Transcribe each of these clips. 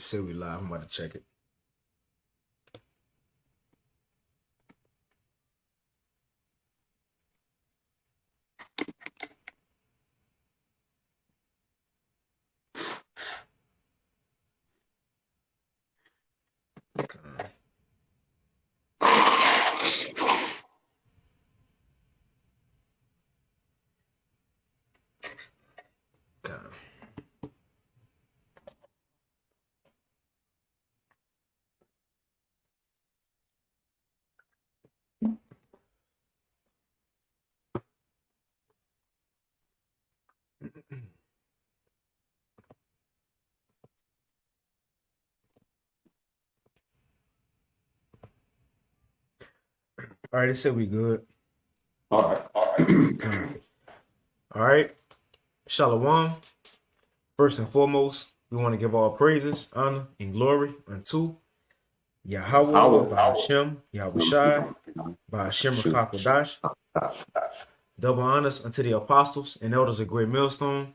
It said we live. I'm about to check it. Okay. Okay. All right, it said we good. All right. Okay. All right. Shalom. First and foremost, we want to give all praises, honor, and glory unto Yahweh, Bahashem, Yahweh Shai, Bahashem Rakakwadash. Double honors unto the apostles and elders of Great Millstone,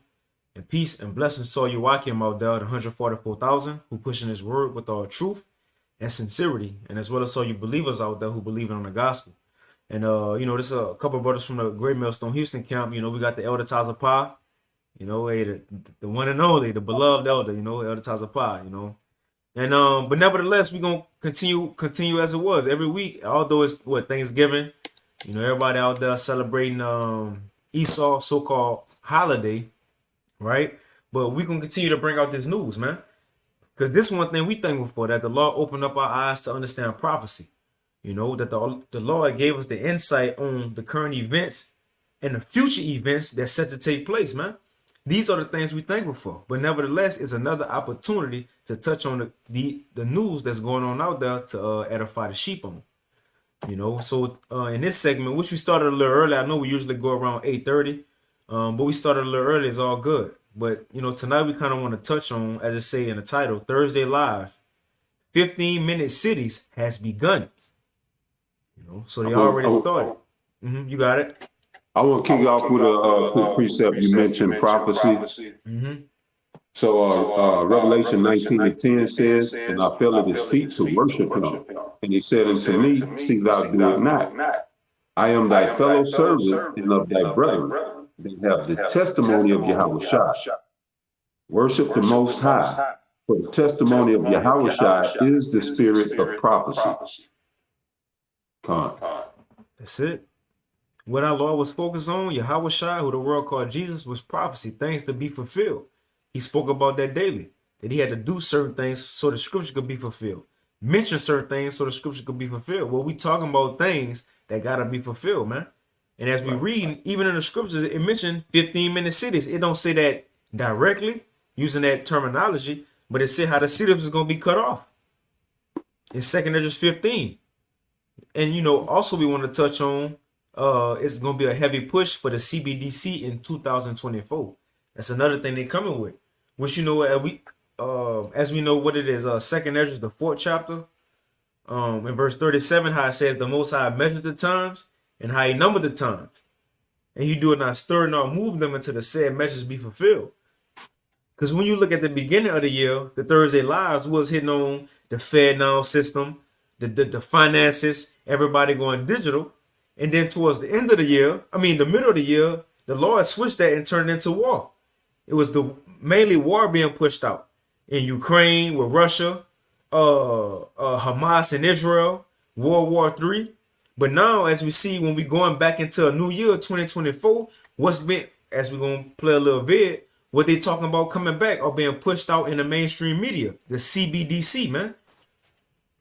and peace and blessings to all you Wakim out there, the 144,000 who pushing his word with all truth and sincerity, and as well as all you believers out there who believe in the gospel. And this a couple of brothers from the Great Millstone Houston camp. We got the Elder Taza Pa, hey, the one and only, the beloved elder, Elder Taza Pa, And but nevertheless, we're gonna continue as it was every week, although it's Thanksgiving. Everybody out there celebrating Esau so-called holiday, right? But we're gonna continue to bring out this news, man. Because this one thing we thankful for, that the Lord opened up our eyes to understand prophecy. That the Lord gave us the insight on the current events and the future events that's set to take place, man. These are the things we thankful for. But nevertheless, it's another opportunity to touch on the news that's going on out there to edify the sheep on. So in this segment, which we started a little early, I know we usually go around 8:30, but we started a little early. It's all good. But tonight we kind of want to touch on, as I say in the title, Thursday Live, 15-minute cities has begun. So they already started. You got it. I want to kick off with a quick precept. You mentioned prophecy. So Revelation 19:10 says, "And I fell at his feet to worship him. And he said unto me, See thou do it not. I am thy fellow servant and of thy brethren, that have the testimony of Yahweh. Worship the Most High, for the testimony of Yahweh is the spirit of prophecy." That's it. What our Lord was focused on, Yahweh Shai, who the world called Jesus, was prophecy, things to be fulfilled. He spoke about that daily, that he had to do certain things so the scripture could be fulfilled. Mention certain things so the scripture could be fulfilled. Well, we talking about things that got to be fulfilled, man. And as we read, even in the scriptures, it mentioned 15-minute cities. It don't say that directly, using that terminology, but it said how the cities is going to be cut off. In 2 Ezra 15. And, also we want to touch on, it's going to be a heavy push for the CBDC in 2024. That's another thing they're coming with. Which, as we know what it is, 2 Ezra, the 4th chapter, in verse 37, how it says, "The Most High measured the times, and how he numbered the times. And he do it not stir nor move them until the said measures be fulfilled." Because when you look at the beginning of the year, the Thursday Lives was hitting on the Fed now system, the finances, everybody going digital. And then towards the end of the year, the middle of the year, the Lord switched that and turned it into war. It was mainly war being pushed out in Ukraine with Russia, Hamas and Israel, World War III. But now, as we see, when we're going back into a new year, 2024, what's been, as we're going to play a little bit, what they talking about coming back or being pushed out in the mainstream media, the CBDC, man.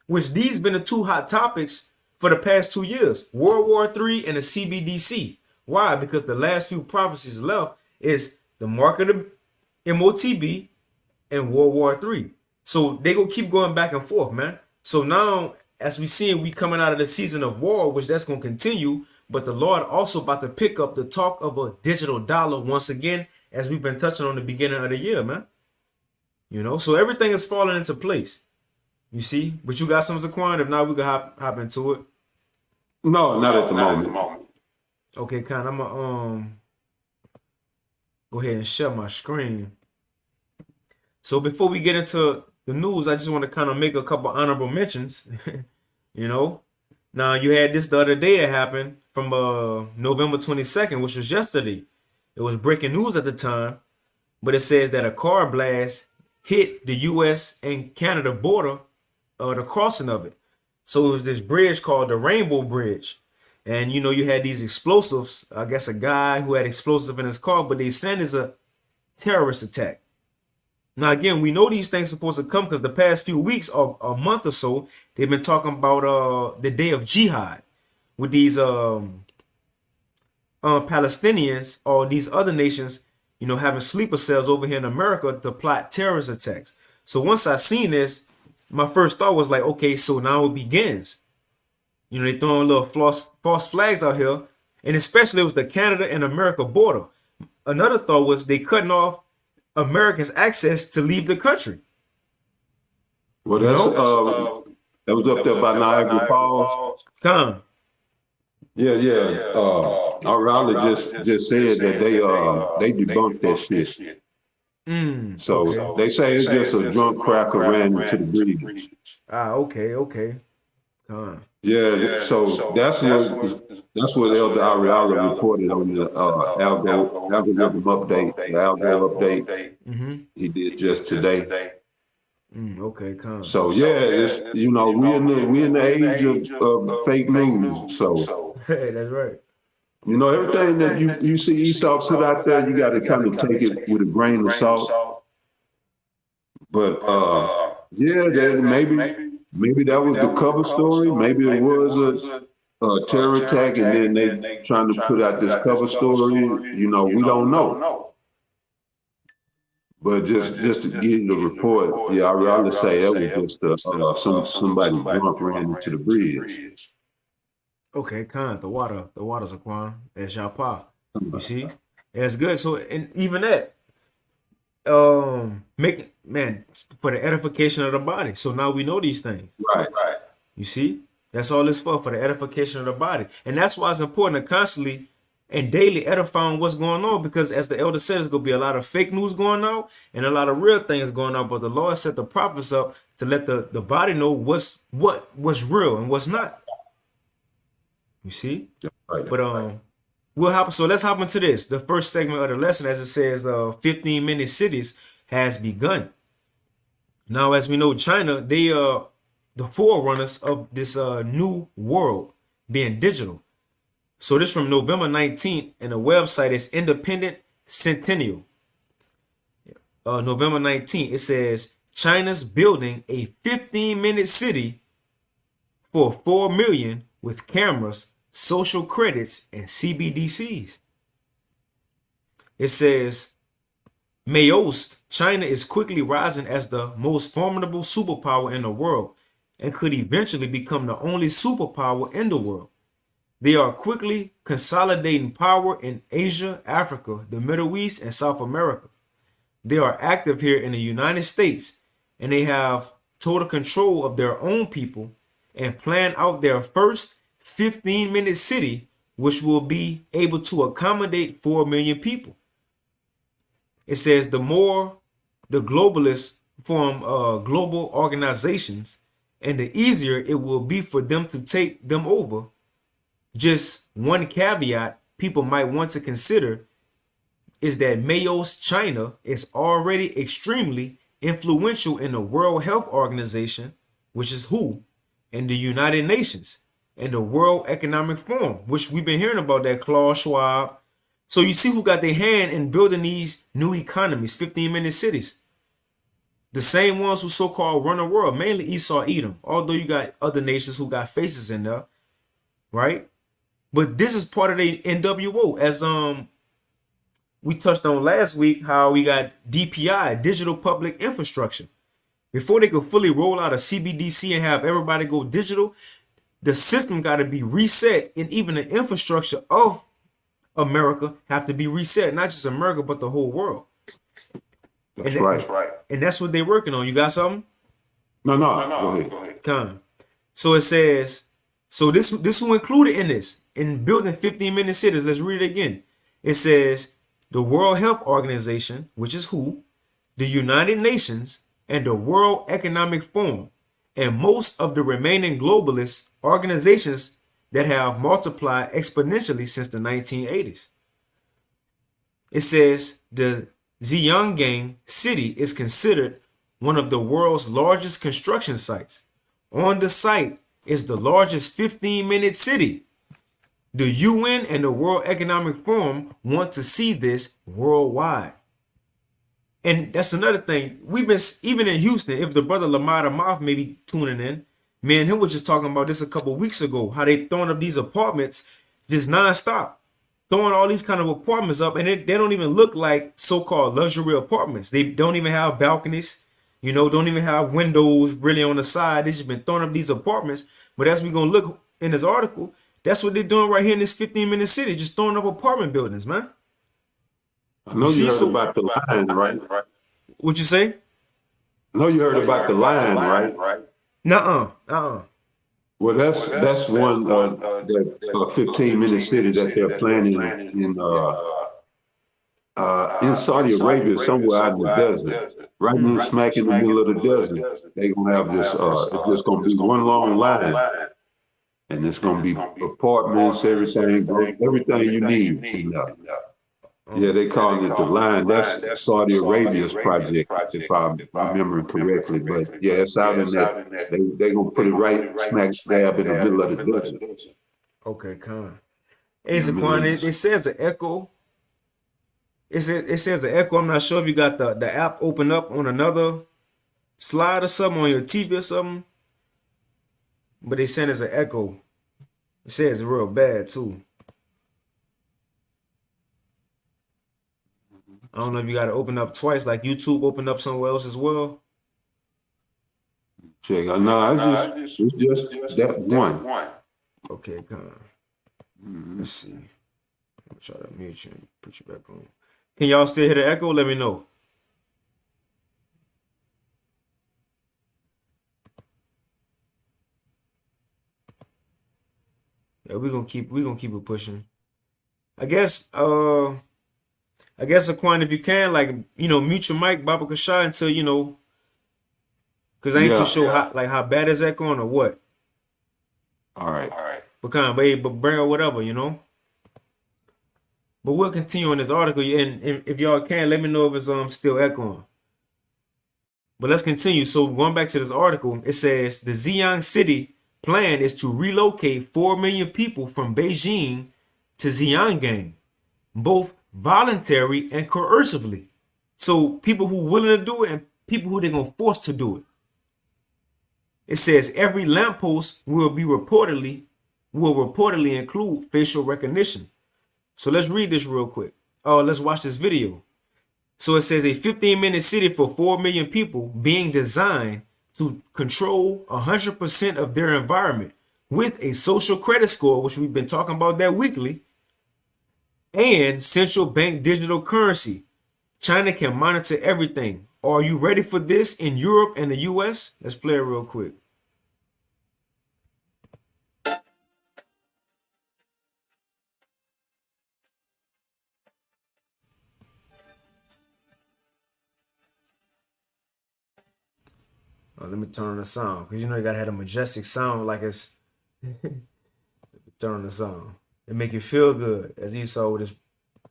Which these been the two hot topics for the past 2 years, World War III and the CBDC. Why? Because the last few prophecies left is the mark of the MOTB and World War III. So they gonna keep going back and forth, man. So now, as we see, we coming out of the season of war, which that's gonna continue. But the Lord also about to pick up the talk of a digital dollar once again, as we've been touching on the beginning of the year, man. So everything is falling into place. You see, but you got some Zaquan. If not, we can hop into it. No, not at the moment. Okay, kind. I'm gonna go ahead and share my screen. So before we get into the news, I just want to kind of make a couple honorable mentions. you know, now you had this the other day. It happened from November 22nd, which was yesterday. It was breaking news at the time, but it says that a car blast hit the U.S. and Canada border, the crossing of it. So it was this bridge called the Rainbow Bridge. And you had these explosives. I guess a guy who had explosive in his car, but they said it's a terrorist attack. Now again, we know these things supposed to come because the past few weeks or a month or so, they've been talking about the day of jihad with these Palestinians or these other nations, having sleeper cells over here in America to plot terrorist attacks. So once I seen this, my first thought was like, okay, so now it begins. They throwing little false flags out here, and especially it was the Canada and America border. Another thought was they cutting off Americans' access to leave the country. Well, that was up there by Niagara Falls. Come. Yeah. Our just said that they debunked that shit. So Okay. they say it's just a drunk cracker ran into the bridge. Okay. Come. Yeah, so that's what Elder Ariala reported on the algorithm update, the algo update he did just today. Okay, come. So yeah, it's we in the age of fake news. So Hey, that's right. everything that you see Esau put out there, you got to kind of take it with a grain of salt. But maybe that was the cover story. Maybe it was a terror attack, and then they trying to put out this cover story. We don't know. But just to give you the report, I rather say it was just somebody drunk ran into the bridge. Okay, Khan, the water's a Quan, as y'all pop. You see? That's good. So, and even that, for the edification of the body. So now we know these things. Right. You see? That's all it's for the edification of the body. And that's why it's important to constantly and daily edifying what's going on, because as the elder said, there's going to be a lot of fake news going out and a lot of real things going on. But the Lord set the prophets up to let the body know what's real and what's not. You see? Right. But let's hop into this. The first segment of the lesson, as it says, 15-minute cities has begun. Now, as we know, China, they are the forerunners of this new world being digital. So this from November 19th, and the website is Independent Centennial. November 19th, it says China's building a 15-minute city for 4 million with cameras, social credits, and CBDCs. It says Mayost, China is quickly rising as the most formidable superpower in the world and could eventually become the only superpower in the world. They are quickly consolidating power in Asia, Africa, the Middle East, and South America. They are active here in the United States, and they have total control of their own people and plan out their first 15-minute city, which will be able to accommodate 4 million people. It says the more the globalists form global organizations, and the easier it will be for them to take them over. Just one caveat people might want to consider is that Mayo's China is already extremely influential in the World Health Organization, which is WHO, and the United Nations, and the World Economic Forum, which we've been hearing about, that Klaus Schwab. So you see who got their hand in building these new economies, 15-minute cities. The same ones who so-called run the world, mainly Esau, Edom, although you got other nations who got faces in there, right? But this is part of the NWO, as we touched on last week, how we got DPI, Digital Public Infrastructure. Before they could fully roll out a CBDC and have everybody go digital, the system got to be reset, and even the infrastructure of America have to be reset, not just America, but the whole world. That's right. And that's what they're working on. You got something? No. Go ahead. Come. So it says, so this will included in this, in building 15-minute cities. Let's read it again. It says the World Health Organization, which is WHO, the United Nations, and the World Economic Forum, and most of the remaining globalist organizations that have multiplied exponentially since the 1980s. It says the Zhejiang city is considered one of the world's largest construction sites. On the site is the largest 15-minute city. The UN and the World Economic Forum want to see this worldwide. And that's another thing. We've been, even in Houston, if the brother Lamar Moth may be tuning in, man, he was just talking about this a couple of weeks ago, how they throwing up these apartments just nonstop. Throwing all these kind of apartments up, and they don't even look like so-called luxury apartments. They don't even have balconies, don't even have windows really on the side. They just been throwing up these apartments. But as we're going to look in this article, that's what they're doing right here in this 15-minute city, just throwing up apartment buildings, man. I know you heard about the line, right? What you say? I know you heard about the line, right? Nuh-uh. Well, that's one that 15-minute city that they're planning in Saudi Arabia, somewhere out in the desert, right in smack in the middle of the desert. They're gonna have this. It's just gonna be one long line, and it's gonna be apartments, everything you need. Yeah, they calling it the line. That's Saudi Arabia's project, if I'm remembering correctly. But yeah, it's out in that. They gonna put it right smack dab in the middle of the desert. Okay, con. Hey, Zaquan, it says an echo. It says an echo. I'm not sure if you got the app open up on another slide or something on your TV or something. But they saying it's an echo. It says it's real bad too. I don't know if you got to open up twice, like YouTube opened up somewhere else as well. Check. No, it's just that one. Okay, come on. Let's see. I'm try to mute you and put you back on. Can y'all still hear the echo? Let me know. Yeah, we're gonna keep it pushing. I guess Aquan, if you can, mute your mic, Baba Kasha, until because I ain't too sure how bad is that going or what. All right. But bring up whatever, But we'll continue on this article, and if y'all can, let me know if it's still echoing. But let's continue. So going back to this article, it says the Zhejiang city plan is to relocate 4 million people from Beijing to Zhejiang, both voluntary and coercively. So people who willing to do it and people who they're gonna force to do it. It says every lamppost will reportedly include facial recognition. So let's read this real quick. Let's watch this video. So it says a 15-minute city for 4 million people being designed to control 100% of their environment with a social credit score, which we've been talking about that weekly, and central bank digital currency. China can monitor everything. Are you ready for this in Europe and the US? Let's play it real quick. Let me turn on the sound, because you gotta have a majestic sound like it's turn on the sound. It make you feel good, as Esau with his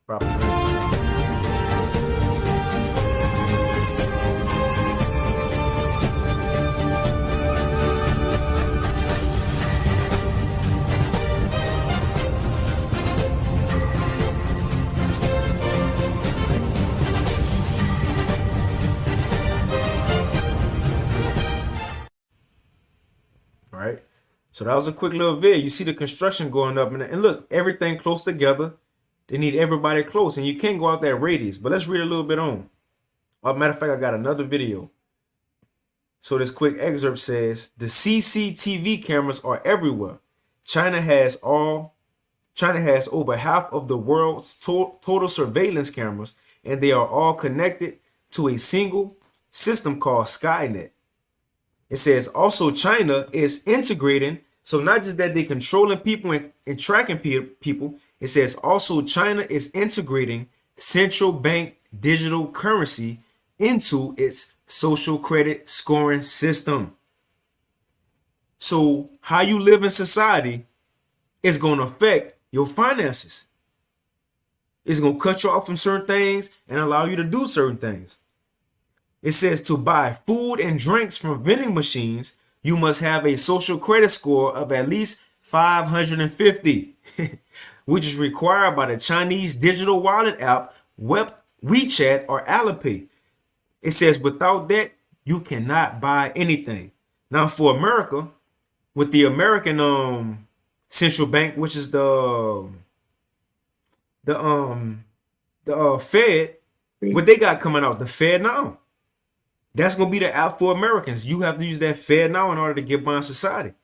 propaganda. Right? So that was a quick little vid. You see the construction going up, and look, everything close together. They need everybody close, and you can't go out that radius. But let's read a little bit on. Matter of fact, I got another video. So this quick excerpt says the CCTV cameras are everywhere. China has over half of the world's total surveillance cameras, and they are all connected to a single system called Skynet. It says also China is integrating, so not just that they're controlling people and tracking people, it says also China is integrating central bank digital currency into its social credit scoring system. So how you live in society is going to affect your finances. It's going to cut you off from certain things and allow you to do certain things. It says to buy food and drinks from vending machines, you must have a social credit score of at least 550, which is required by the Chinese digital wallet app WeChat or Alipay. It says without that, you cannot buy anything. Now for America, with the American central bank, which is the Fed, what they got coming out, the Fed Now. That's gonna be the app for Americans. You have to use that Fed Now in order to get by in society.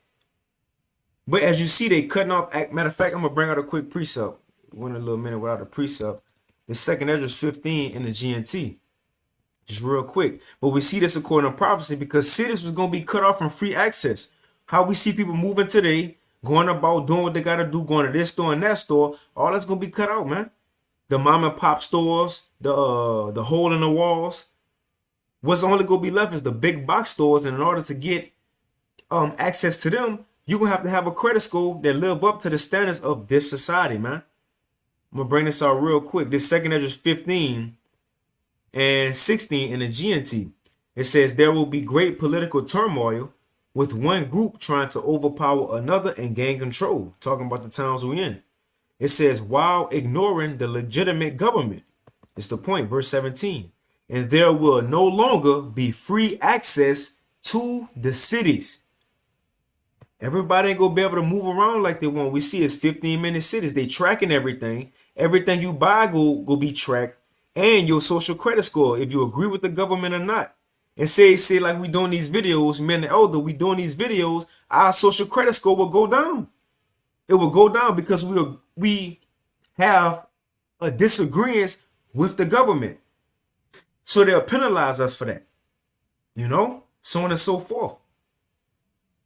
But as you see, they cutting off. Matter of fact, I'm gonna bring out a quick precept. Went a little minute without a precept. The second Ezra 15 in the GNT. Just real quick. But we see this according to prophecy because cities was gonna be cut off from free access. How we see people moving today, going about doing what they gotta do, going to this store and that store, all that's gonna be cut out, man. The mom and pop stores, the hole in the walls. What's only gonna be left is the big box stores, and in order to get access to them, you're gonna have to have a credit score that live up to the standards of this society, man. I'm gonna bring this out real quick. This second Ezra 15 and 16 in the GNT. It says there will be great political turmoil with one group trying to overpower another and gain control. Talking about the times we're in. It says while ignoring the legitimate government. It's the point, verse 17. And there will no longer be free access to the cities. Everybody ain't gonna be able to move around like they want. We see it's 15-minute cities. They tracking everything. Everything you buy go be tracked, and your social credit score, if you agree with the government or not. And say like we doing these videos, men and elder, we doing these videos, our social credit score will go down. It will go down because we have a disagreement with the government. So they'll penalize us for that. You know? So on and so forth.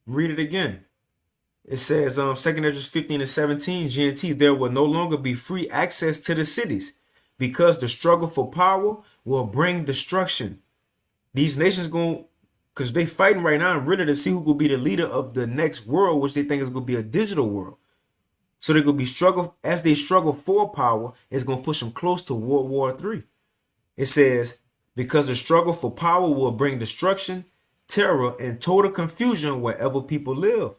Read it again. It says, 2 Ezra 15 and 17, GNT, there will no longer be free access to the cities because the struggle for power will bring destruction. These nations because they fighting right now and really to see who will be the leader of the next world, which they think is going to be a digital world. So they're going to be as they struggle for power, it's going to push them close to World War III. It says, because the struggle for power will bring destruction, terror, and total confusion wherever people live.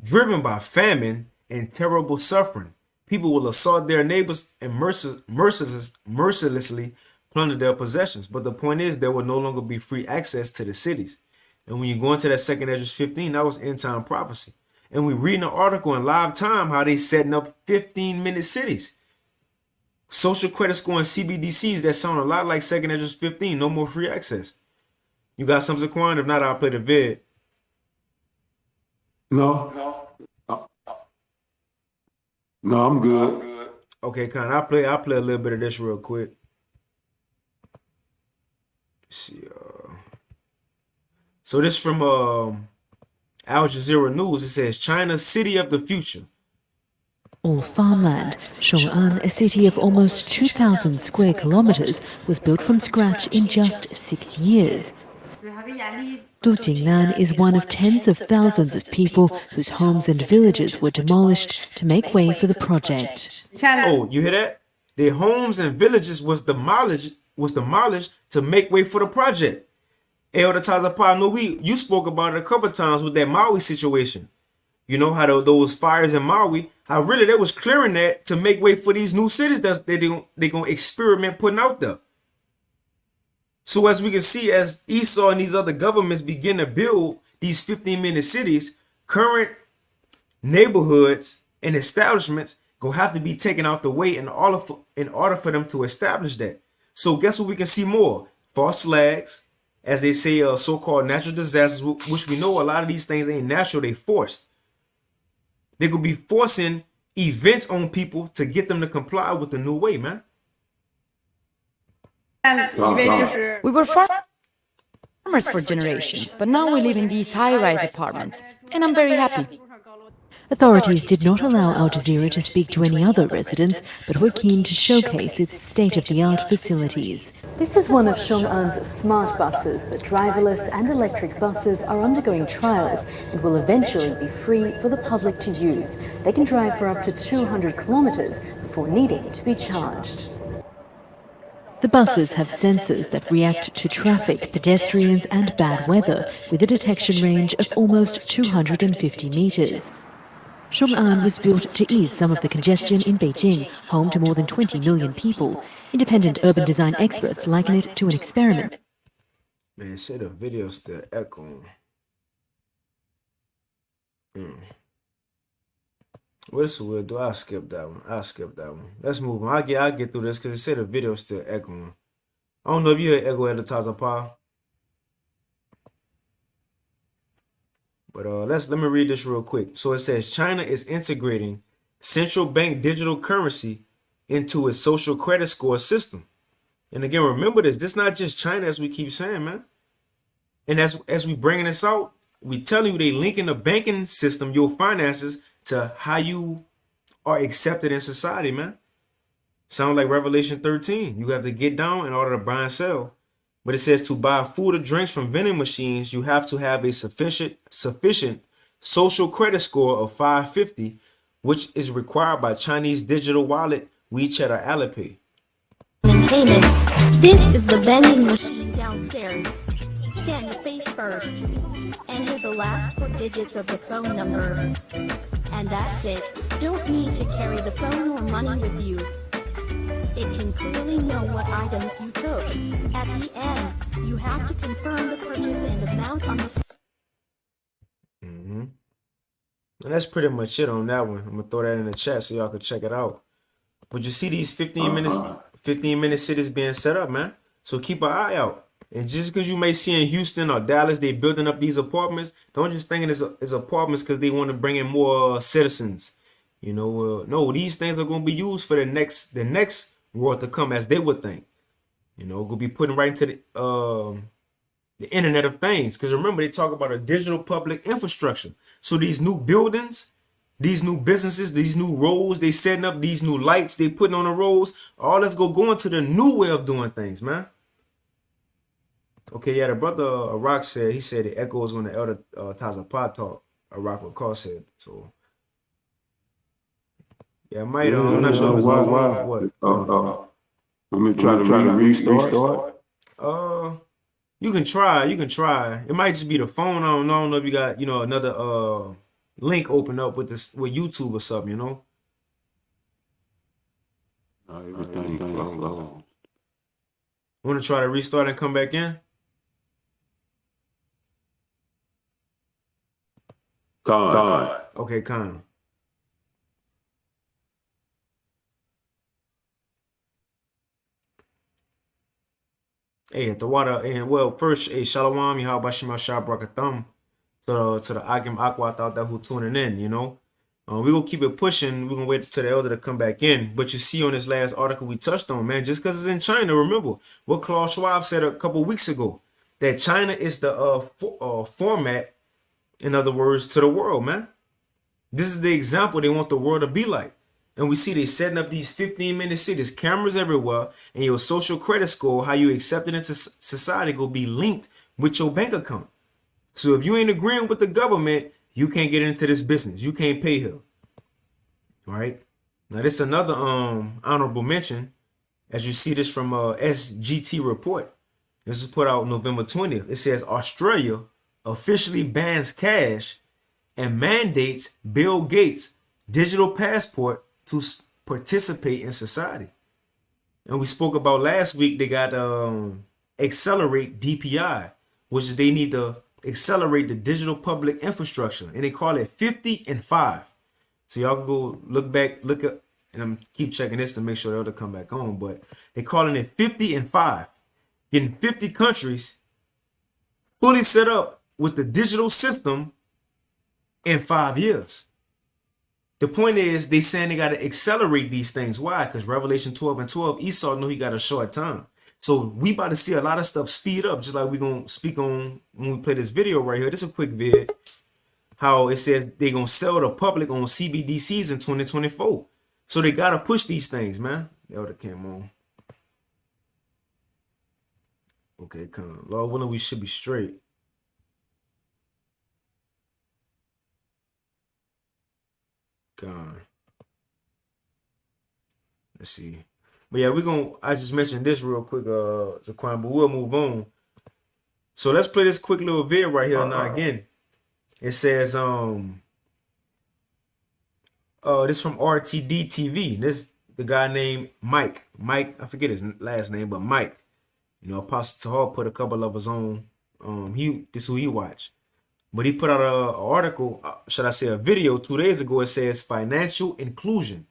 Driven by famine and terrible suffering, people will assault their neighbors and mercilessly plunder their possessions. But the point is, there will no longer be free access to the cities. And when you go into that second Ezra 15, that was end time prophecy. And we read an article in live time how they setting up 15-minute cities. Social credit scoring CBDCs that sound a lot like second Ezra 15. No more free access. You got something, Zaquan? If not, I'll play the vid. No, I'm good. Okay, Con, I'll play a little bit of this real quick. Let's see. So this from Al Jazeera News. It says China's city of the future. All farmland, Shang'an, a city of almost 2,000 square kilometers, was built from scratch in just 6 years. Du Jingnan is one of tens of thousands of people whose homes and villages were demolished to make way for the project. Oh, you hear that? Their homes and villages was demolished to make way for the project. Elder Tazapa, you spoke about it a couple of times with that Maui situation. You know how those fires in Maui, how really they was clearing that to make way for these new cities that they're going to experiment putting out there. So as we can see, as Esau and these other governments begin to build these 15-minute cities, current neighborhoods and establishments gonna have to be taken out the way in order for them to establish that. So guess what we can see more? False flags, as they say, so-called natural disasters, which we know a lot of these things ain't natural, they forced. They could be forcing events on people to get them to comply with the new way, man. We were farmers for generations, but now we live in these high-rise apartments, and I'm very happy. Authorities did not allow Al Jazeera to speak to any other residents, but were keen to showcase its state-of-the-art facilities. This is one of Xiong'an's smart buses. The driverless and electric buses are undergoing trials and will eventually be free for the public to use. They can drive for up to 200 kilometers before needing to be charged. The buses have sensors that react to traffic, pedestrians and bad weather with a detection range of almost 250 meters. Xiong'an was built to ease some of the congestion in Beijing, home to more than 20 million people. Independent urban design experts liken it to an experiment. Man, say the video still echoing. What's the we'll do? I'll skip that one. Let's move on. I'll get through this because it said the video still echoing. I don't know if you heard echo advertiser Paul. But let me read this real quick. So it says China is integrating central bank digital currency into its social credit score system. And again, remember this. This is not just China, as we keep saying, man. And as we bringing this out, we telling you they linking the banking system, your finances, to how you are accepted in society, man. Sound like Revelation 13. You have to get down in order to buy and sell. But it says to buy food or drinks from vending machines, you have to have a sufficient social credit score of 550, which is required by Chinese digital wallet WeChat or Alipay. Payments. This is the vending machine downstairs. Scan the face first. Enter the last 4 digits of the phone number. And that's it. Don't need to carry the phone or money with you. It can clearly know what items you took. At the end, you have to confirm the purchase and amount on the... And that's pretty much it on that one. I'm going to throw that in the chat so y'all can check it out. But you see these 15 minute cities being set up, man. So keep an eye out. And just because you may see in Houston or Dallas, they building up these apartments, don't just think it's apartments because they want to bring in more citizens. You know, no, these things are going to be used for the next world to come, as they would think. You know, going to be putting right into the Internet of Things. Because remember, they talk about a digital public infrastructure. So these new buildings, these new businesses, these new roads, they setting up these new lights, they putting on the roads. All that's going to go into the new way of doing things, man. Okay, yeah, the brother Arak said, he said it echoes when the elder Tazapah talk. Arak Wakar said, so. Yeah, might I'm not sure why. Let me try to restart. You can try. It might just be the phone. I don't know if you got, another link open up with YouTube or something, Everything closed. Want to try to restart and come back in? Con. Okay, Con. Hey, at the water, and well, first, hey, Shalom, Yahweh Bashim Shah Brakatham to the Agim Aquat out there who tuning in, we're gonna keep it pushing. We're gonna wait till the elder to come back in. But you see on this last article we touched on, man, just because it's in China, remember what Klaus Schwab said a couple weeks ago, that China is the format, in other words, to the world, man. This is the example they want the world to be like. And we see they setting up these 15-minute cities, cameras everywhere, and your social credit score, how you accepted into society, will be linked with your bank account. So if you ain't agreeing with the government, you can't get into this business. You can't pay here. All right. Now this is another honorable mention, as you see this from SGT report. This is put out November 20th. It says Australia officially bans cash and mandates Bill Gates' digital passport to participate in society. And we spoke about last week, they got accelerate DPI, which is they need to accelerate the digital public infrastructure, and they call it 50 and 5. So y'all can go look up, and I'm keep checking this to make sure they'll come back on, but they're calling it 50 and 5. Getting 50 countries fully set up with the digital system in 5 years. The point is, they saying they got to accelerate these things. Why? Because Revelation 12 and 12, Esau knew he got a short time. So we about to see a lot of stuff speed up, just like we're going to speak on when we play this video right here. This is a quick vid. how it says they're gonna sell the public on CBDCs in 2024. So they gotta push these things, man. That would have came on. Okay, come on. Lord willing, we should be straight. Gone. Let's see. But yeah, I just mentioned this real quick, Zaquan, but we'll move on. So let's play this quick little video right here. Now again, it says this from RTD TV. This the guy named Mike. I forget his last name, but Mike. You know, Apostle Tahar put a couple of his own. This is who he watched. But he put out a article, should I say a video 2 days ago. It says financial inclusion,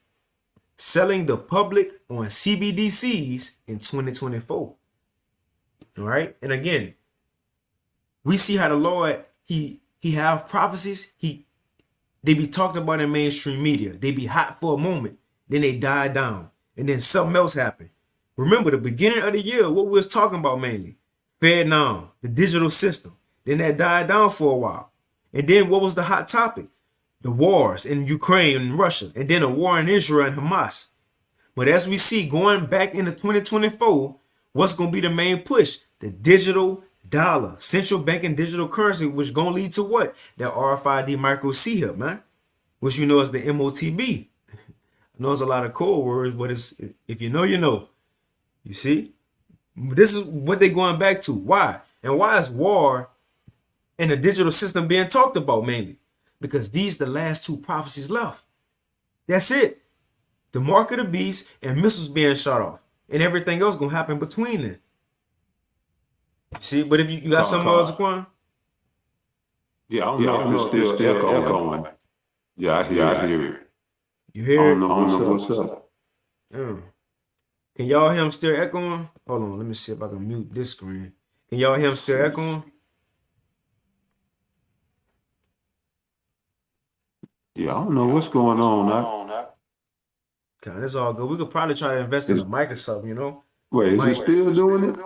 selling the public on CBDCs in 2024. All right. And again, we see how the Lord, he have prophecies. They be talked about in mainstream media. They be hot for a moment. Then they die down. And then something else happened. Remember the beginning of the year, what we was talking about mainly? Vietnam, the digital system. Then that died down for a while. And then what was the hot topic? The wars in Ukraine and Russia. And then a war in Israel and Hamas. But as we see going back into 2024, what's going to be the main push? The digital dollar, central banking digital currency, which going to lead to what? That RFID micro CHIP, man. Which you know is the MOTB. I know it's a lot of code words, but it's, if you know, you know. You see? This is what they're going back to. Why? And why is war and the digital system being talked about mainly? Because these the last two prophecies left. That's it. The mark of the beast and missiles being shot off. And everything else going to happen between them. See? But if you got something else, Zaquan? Yeah, I don't know if it's still echoing. Yeah, I hear it. You hear it? I don't know what's up. Can y'all hear him still echoing? Hold on, let me see if I can mute this screen. Can y'all hear him still echoing? Yeah, I don't know what's going on. Okay, that's all good. We could probably try to invest in a mic or something, you know? Wait, is it still doing it?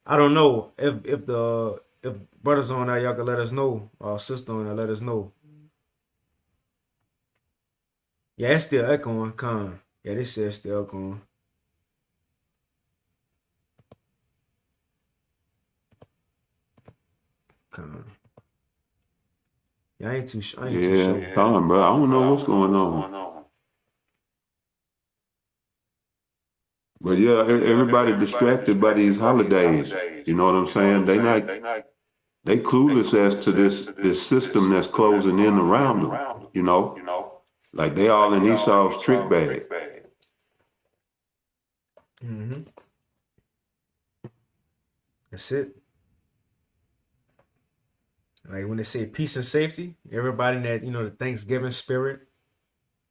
I don't know. If brothers on that, y'all can let us know. Or sister on that, let us know. Yeah, it's still echoing, con. Yeah, they said it's still echoing. Con. Yeah, I ain't too sure. Yeah, Tom, bro. I don't know what's going on. But yeah, everybody distracted by these holidays. You know what I'm saying? They clueless as to this system that's closing in around them. You know, like they all in Esau's trick bag. That's it. Like when they say peace and safety, everybody in that, you know, the Thanksgiving spirit,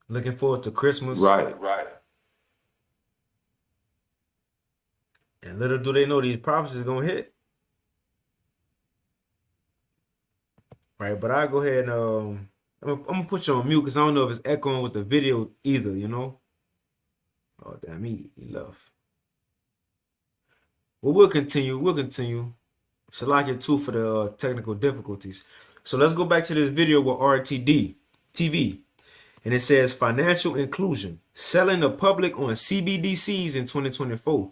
looking forward to Christmas. Right. And little do they know these prophecies gonna hit. Right, but I'll go ahead and I'm gonna put you on mute because I don't know if it's echoing with the video either, you know. Oh damn, he left. Well, we'll continue. Shalakia too for the technical difficulties. So let's go back to this video with RTD TV. And it says financial inclusion, selling the public on CBDCs in 2024.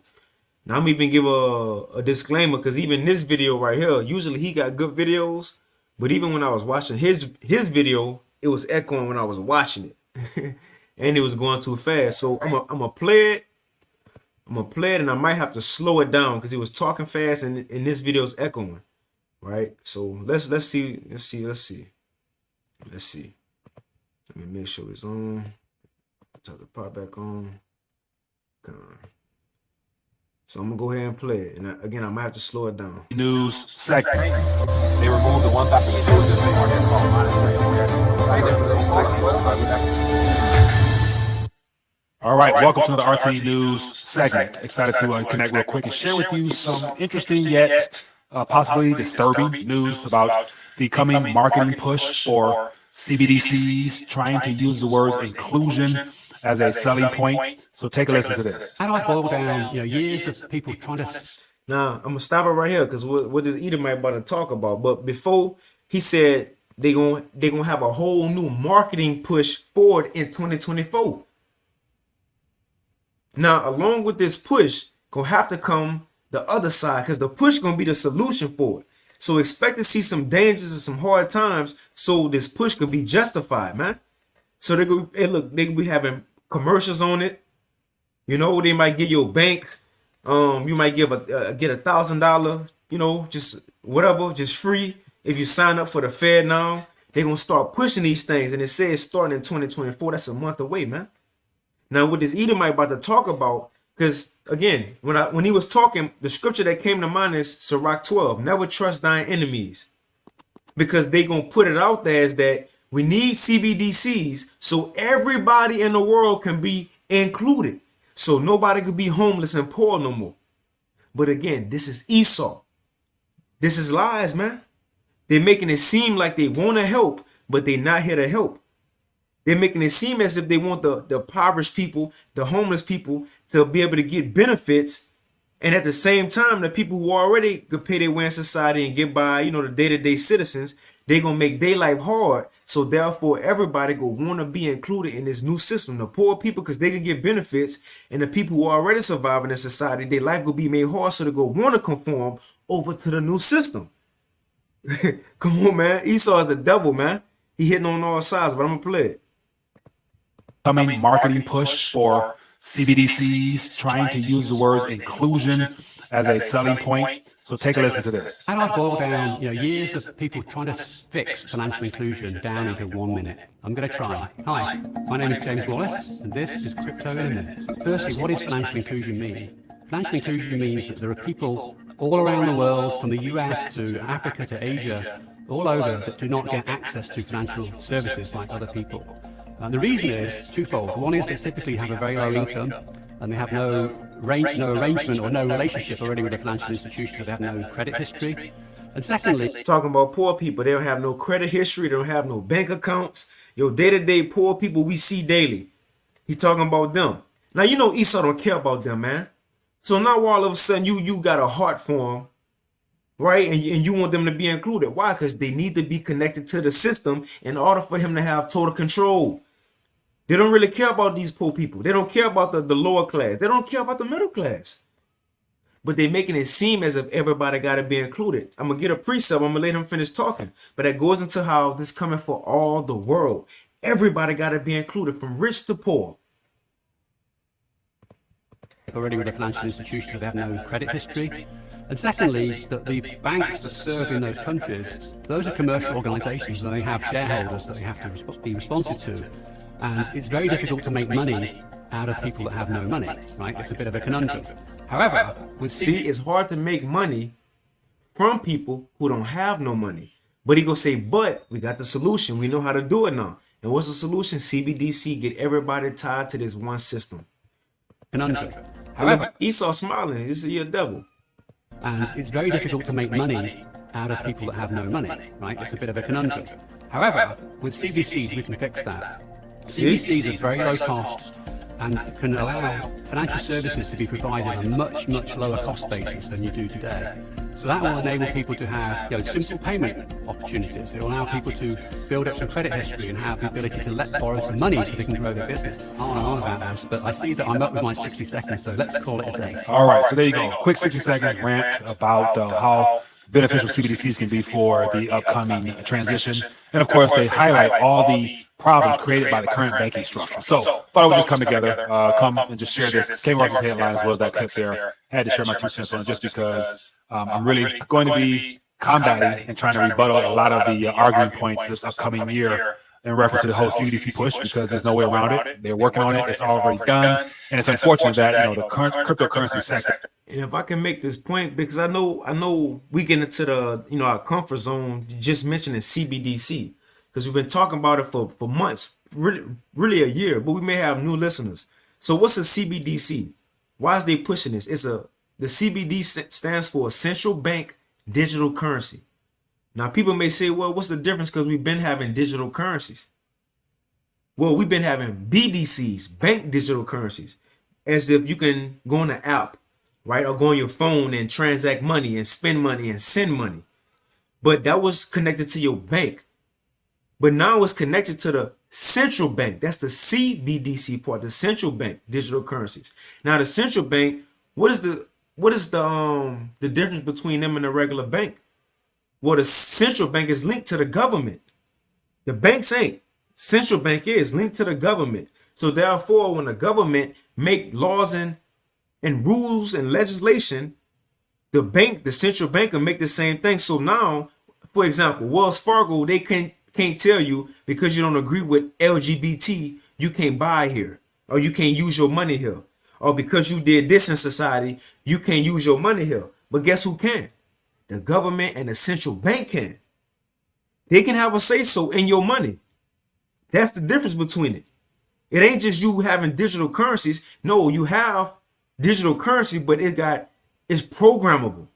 Now I'm even give a disclaimer because even this video right here, usually he got good videos, but even when I was watching his video, it was echoing when I was watching it. And it was going too fast. So I'm gonna play it. And I might have to slow it down because he was talking fast and this video is echoing. Right? So let's see. Let me make sure it's on. Tap the pop back on. Come on. So I'm gonna go ahead and play it. And again, I might have to slow it down. News segment. They removed the one that All right, welcome to the RT News segment. Excited to connect real quick and share with you some interesting yet possibly disturbing news about the coming marketing push for CBDCs, trying to use the words inclusion as a selling point. So take a listen to this. How do I boil down, years of people trying to... Now, I'm going to stop it right here because what is Edomite about to talk about. But before, he said They gonna have a whole new marketing push forward in 2024. Now, along with this push, gonna have to come the other side, because the push gonna be the solution for it. So expect to see some dangers and some hard times, so this push could be justified, man. So they could, hey, look, they could be having commercials on it. You know, they might give you a bank. You might get $1,000. You know, just whatever, just free if you sign up for the Fed now. They're gonna start pushing these things, and it says starting in 2024. That's a month away, man. Now, what this Edomite about to talk about, because again, when he was talking, the scripture that came to mind is Sirach 12. Never trust thine enemies, because they gonna put it out there as that we need CBDCs so everybody in the world can be included, so nobody could be homeless and poor no more. But again, this is Esau. This is lies, man. They're making it seem like they want to help, but they're not here to help. They're making it seem as if they want the impoverished people, the homeless people, to be able to get benefits. And at the same time, the people who already could pay their way in society and get by, you know, the day-to-day citizens, they're going to make their life hard. So therefore, everybody going to want to be included in this new system. The poor people, because they can get benefits, and the people who are already surviving in society, their life will be made hard, so they go want to conform over to the new system. Come on, man. Esau is the devil, man. He hitting on all sides, but I'm going to play it. Coming marketing push for CBDCs, trying to use the words inclusion as a selling point. So take a listen to this. How do I boil down, years of people trying to fix financial inclusion down into 1 minute? I'm going to try. Hi, my name is James Wallace, and this is Crypto in a Minute. Firstly, what does financial inclusion mean? Financial inclusion means that there are people all around the world, from the US to Africa to Asia, all over, that do not get access to financial services like other people. And the reason is twofold. One is they typically have a very low income, and they have no arrangement or no relationship already with a financial institution, so they have no credit history. And secondly, talking about poor people, they don't have no credit history, they don't have no bank accounts. Your day-to-day poor people we see daily. He's talking about them. Now, you know Esau don't care about them, man. So now all of a sudden you got a heart for them, right? And you want them to be included. Why? Because they need to be connected to the system in order for him to have total control. They don't really care about these poor people. They don't care about the lower class. They don't care about the middle class. But they're making it seem as if everybody got to be included. I'm going to get a precept. I'm going to let him finish talking. But that goes into how this coming for all the world. Everybody got to be included, from rich to poor. already with a financial institution, they have no credit history. And secondly, that the banks that serve in those countries, those are commercial organizations, and they have shareholders that they have to be responsive to. And it's very difficult to make money out of people that have no money, right? It's a bit of a conundrum. However, it's hard to make money from people who don't have no money. But he gonna say, but we got the solution. We know how to do it now. And what's the solution? CBDC, get everybody tied to this one system. Conundrum. However, Esau smiling. This is your devil. And it's very difficult to make money out of people that have no money, right? It's a bit of a conundrum. However, with CBDCs, we can fix that. CBDCs are very low cost and can allow financial services to be provided on a much, much lower cost basis than you do today. So that will enable people to have simple payment opportunities. It will allow people to build up some credit history and have the ability to borrow some money so they can grow their business. On and on about this, but I see that I'm up with my 60 seconds, so let's call it a day. All right, so there you go. Quick 60 second rant about how beneficial CBDCs can be for the upcoming transition. And of course, they highlight all the problems created by the current banking structure. So thought I would just come together, come and just share this. Came off this headline as well as that clip there. Had to share my 2 cents on it just because I'm really going to be combating and trying to rebuttal a lot of the arguing points this upcoming year in reference to the whole CBDC push, because there's no way around it. They're working on it. It's already done. And it's unfortunate that, the current cryptocurrency sector. And if I can make this point, because I know we get into the, our comfort zone, just mentioning CBDC, because we've been talking about it for months, really a year, but we may have new listeners. So what's a CBDC? Why is they pushing this? The CBD stands for Central Bank Digital Currency. Now, people may say, well, what's the difference? Because we've been having digital currencies. Well, we've been having BDCs, bank digital currencies, as if you can go on an app, right? Or go on your phone and transact money and spend money and send money. But that was connected to your bank. But now it's connected to the central bank. That's the CBDC part, the central bank digital currencies. Now the central bank, what is the difference between them and the regular bank? Well, the central bank is linked to the government. The banks ain't. Central bank is linked to the government. So therefore, when the government make laws and rules and legislation, the central bank will make the same thing. So now, for example, Wells Fargo, they can't tell you because you don't agree with LGBT, you can't buy here, or you can't use your money here, or because you did this in society, you can't use your money here. But guess who can? The government and the central bank can. They can have a say so in your money. That's the difference between it. It ain't just you having digital currencies. No, you have digital currency, but it's programmable.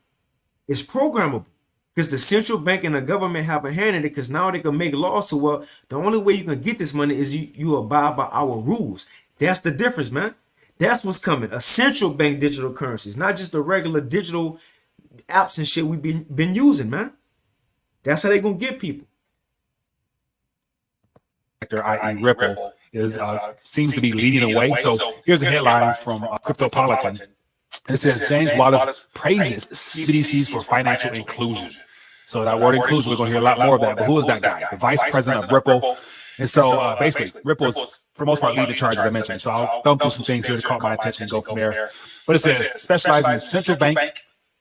It's programmable because the central bank and the government have a hand in it, because now they can make laws. So, well, the only way you can get this money is you abide by our rules. That's the difference, man. That's what's coming. A central bank digital currencies, not just the regular digital apps and shit we've been using, man. That's how they gonna get people. i.e. Ripple, seems to be leading the way. So here's a headline from Cryptopolitan. It says James Wallace praises CBDCs for financial inclusion. So that word inclusion, we're going to hear a lot more of that. But who is that guy? The vice president of Ripple. And so basically, Ripple is, for the most part, leading the charge, as I mentioned. So I'll thumb through some things here that caught my attention and go from there. But it says, specializing in central bank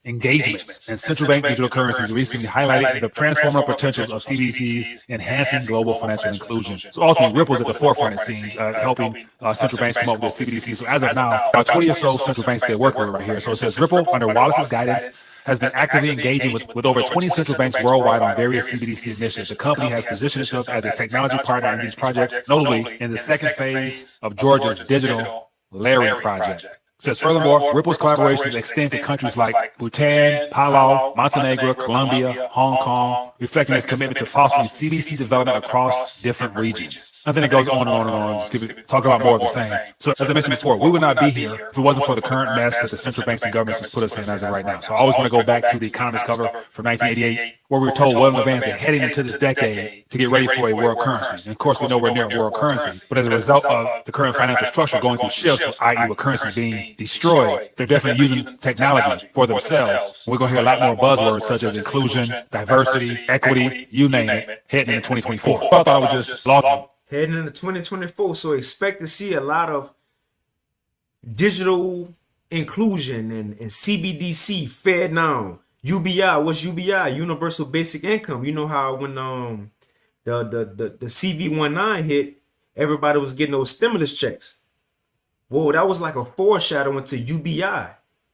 engagement and central bank digital currencies, recently highlighted the transformative potentials of CBDCs enhancing global financial inclusion. So ultimately, Ripple's at the forefront, it seems, helping central banks come up with CBDCs. So as of now, about 20 or so central banks they're working with right here. So it says Ripple, under Wallace's guidance, has been actively engaging with over 20 central banks worldwide on various CBDC initiatives. The company has positioned itself as a technology partner in these projects, notably in the second phase of Georgia's digital layering project. Says furthermore, Ripple's collaborations extend to countries like Bhutan, Palau, Montenegro, Colombia, Hong Kong, reflecting its commitment to fostering CBDC development across different regions. I think it goes on and on and on. Just talk about more of the same. So as I mentioned before, we would not be here if it wasn't for the current mess that the central banks and governments have put us in as of right now. So I always want to go back to the Economist cover from 1988, where we were told well in advance that heading into this decade to get ready for a world currency. And of course, we know we're near a world currency. But as a result of the current financial structure going through shifts, i.e. with currency being destroyed, they're definitely using technology for themselves. We're going to hear a lot more buzzwords such as inclusion, diversity, equity, you name it, heading into 2024. I thought I would just log on. Heading into 2024, so expect to see a lot of digital inclusion and CBDC, Fed now, UBI. What's UBI? Universal Basic Income. You know how when the CV19 hit, everybody was getting those stimulus checks. Whoa, that was like a foreshadowing to UBI,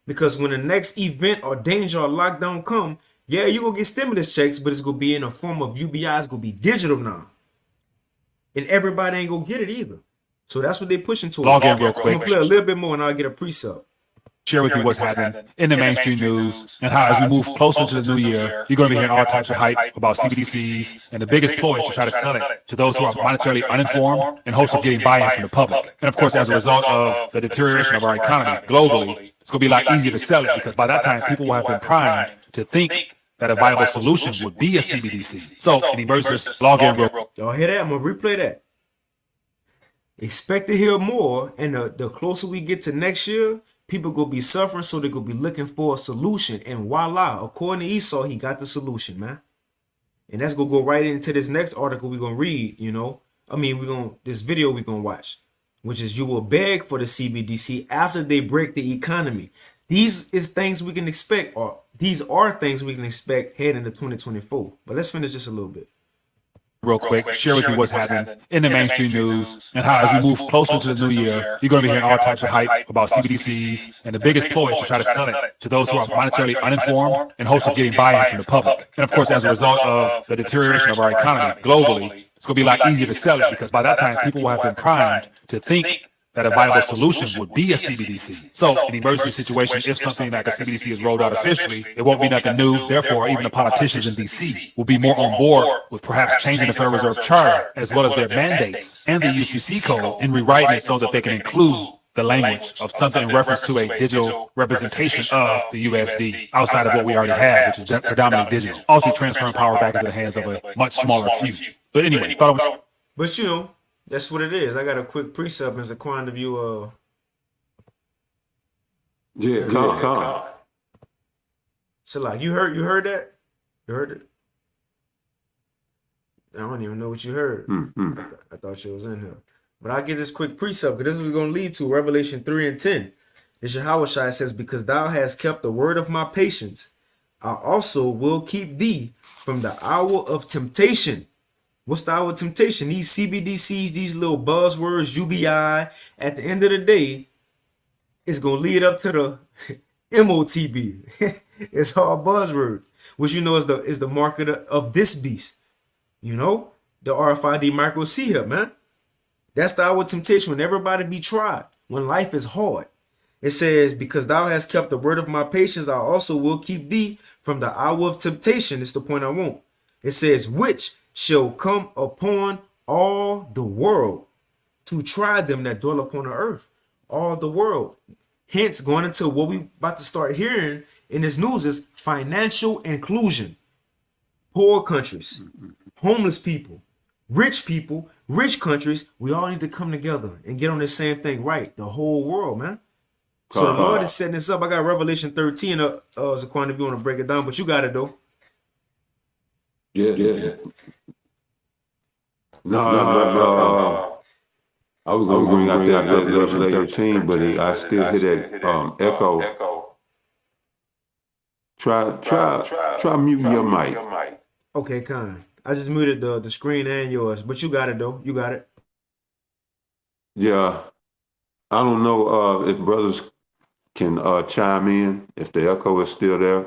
because when the next event or danger or lockdown come, yeah, you're gonna get stimulus checks, but it's gonna be in a form of UBI. It's gonna be digital now. And everybody ain't gonna get it either. So that's what they're pushing towards. Log in real quick. I'm gonna play a little bit more and I'll get a precept. Share with you what's happening in the mainstream news, and how as we move closer to the new year, you're going to be hearing all types of hype about CBDCs, and the biggest ploy is to try to sell it to those who are monetarily uninformed in hopes of getting buy-in from the public. And of course, as a result of the deterioration of our economy globally, it's going to be a lot easier to sell it, because by that time, people will have been primed to think that a viable solution would be a CBDC. So, in emergency, log in real quick. Y'all hear that? I'm gonna replay that. Expect to hear more, and the closer we get to next year, people gonna be suffering, so they're gonna be looking for a solution. And voila, according to Esau, he got the solution, man. And that's gonna go right into this next article we're gonna read. This video we're gonna watch, which is you will beg for the CBDC after they break the economy. These is things we can expect, or these are things we can expect heading into 2024. But let's finish this a little bit. Real quick, share with you what's happening in the mainstream news, and how as we move closer to the new year, you're going to be hearing all types of hype about CBDCs, and the biggest ploy is to try to sell it to those who are monetarily uninformed in hopes of getting buy-in from the public. And of course, as a result of the deterioration of our economy globally, it's going to be a lot easier to sell it, because by that time, people will have been primed to think that a viable solution would be a CBDC. So, in emergency situation, if something like a CBDC is rolled out officially, it won't be nothing new. Therefore, even the politicians in DC will be more on board with perhaps changing the Federal Reserve Charter, as well as their mandates and the UCC code, and rewriting it so that they can include the language of something in reference to a digital representation of the USD outside of what we already have, which is predominantly digital. Also transferring power back into the hands of a much smaller few. But anyway, thought I was, But you know, that's what it is. I got a quick precept as a quant of you. Yeah, con. So like you heard that? You heard it? I don't even know what you heard. I thought you was in here. But I'll get this quick precept because this is going to lead to Revelation 3 and 10. This Yahushua says, because thou hast kept the word of my patience, I also will keep thee from the hour of temptation. What's the hour of temptation? These CBDCs, these little buzzwords, UBI, at the end of the day, it's going to lead up to the MOTB. It's all buzzword, which you know is the market of this beast. You know, the RFID micro C here, man. That's the hour of temptation when everybody be tried, when life is hard. It says, because thou hast kept the word of my patience, I also will keep thee from the hour of temptation. It's the point I want. It says, which shall come upon all the world to try them that dwell upon the earth. All the world. Hence, going into what we about to start hearing in this news is financial inclusion. Poor countries, homeless people, rich countries, we all need to come together and get on this same thing right. The whole world, man. So the Lord is setting this up. I got Revelation 13 Zaquan, if you want to break it down, but you got it though. Yeah. No, I was gonna bring out that Revelation 13, but I still hear that echo. Try muting your mic. Okay, kind. I just muted the screen and yours, but you got it though. You got it. Yeah, I don't know if brothers can chime in if the echo is still there.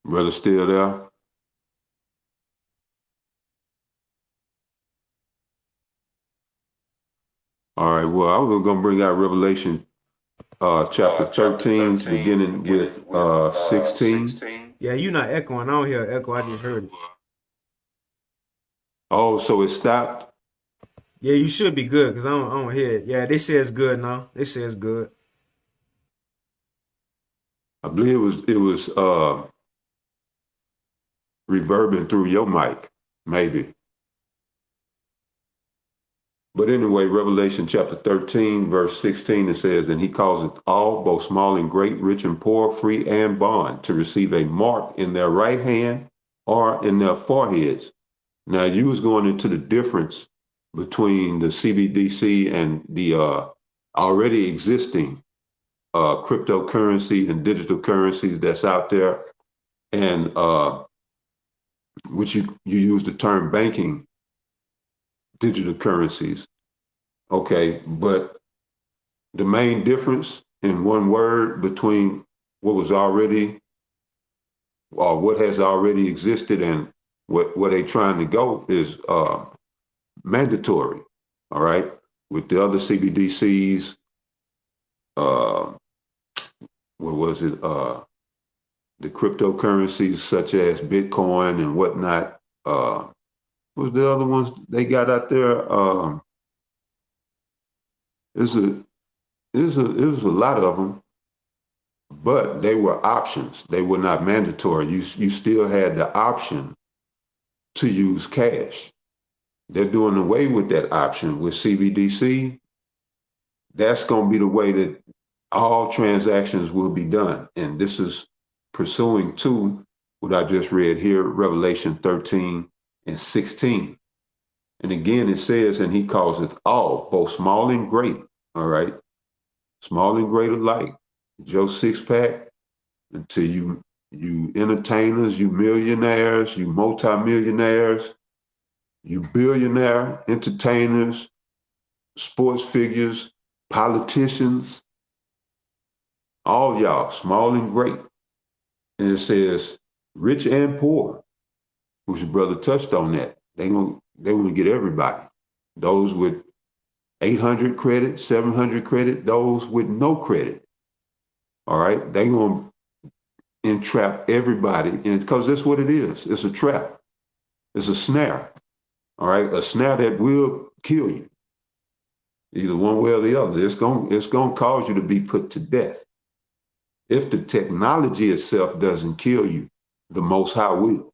Brother still there? All right, well, I was going to bring out Revelation chapter 13, beginning with 16. Yeah, you not echoing. I don't hear echo. I just heard it. Oh, so it stopped? Yeah, you should be good because I don't hear it. Yeah, they say it's good now. They say it's good. I believe it was reverbing through your mic, maybe. But anyway, Revelation chapter 13, verse 16, it says, and he causeth all, both small and great, rich and poor, free and bond, to receive a mark in their right hand or in their foreheads. Now, you was going into the difference between the CBDC and the already existing cryptocurrency and digital currencies that's out there, and which you use the term banking digital currencies. Okay, but the main difference in one word between what was already or what has already existed and what they trying to go is mandatory. All right, with the other CBDCs, what was it? The cryptocurrencies such as Bitcoin and whatnot. What was the other ones they got out there? There's a lot of them, but they were options. They were not mandatory. You still had the option to use cash. They're doing away with that option with CBDC. That's going to be the way that all transactions will be done. And this is pursuing to what I just read here, Revelation 13 and 16. And again, it says, and he causeth all, both small and great, all right? Small and great alike. Joe Six-Pack, until you entertainers, you millionaires, you multimillionaires, you billionaire entertainers, sports figures, politicians, all y'all, small and great. And it says, rich and poor, which your brother touched on that. They want to get everybody. Those with 800 credit, 700 credit, those with no credit. All right, they going to entrap everybody, and because that's what it is. It's a trap. It's a snare. All right, a snare that will kill you. Either one way or the other. It's gonna cause you to be put to death. If the technology itself doesn't kill you, the Most High will.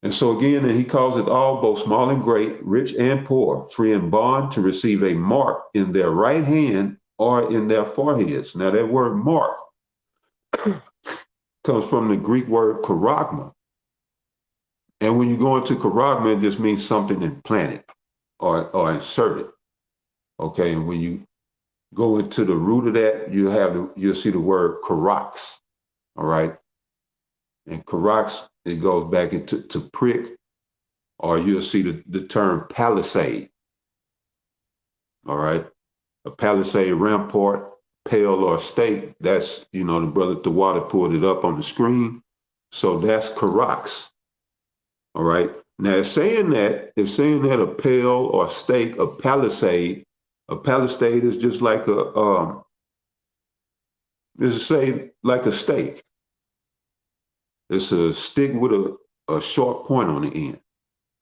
And so again, and he calls it all, both small and great, rich and poor, free and bond, to receive a mark in their right hand or in their foreheads. Now that word mark comes from the Greek word charagma. And when you go into charagma, it just means something implanted or inserted. Okay, and when you go into the root of that, you'll see the word karax. All right. And karax, it goes back into prick, or you'll see the term palisade. All right. A palisade, rampart, pale, or stake. That's, the brother at the water pulled it up on the screen. So that's karax. All right. Now it's saying that a pale or stake, a palisade is just like like a stake. It's a stick with a short point on the end.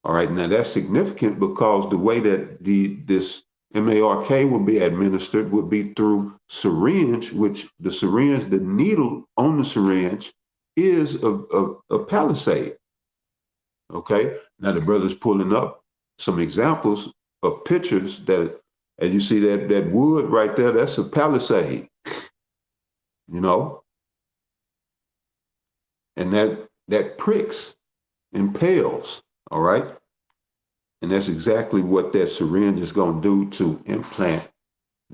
All right. Now that's significant because the way that this MARK will be administered would be through syringe, which the needle on the syringe is a palisade. Okay. Now the brother's pulling up some examples of pictures and you see that wood right there, that's a palisade, and that pricks, impales, all right? And that's exactly what that syringe is going to do to implant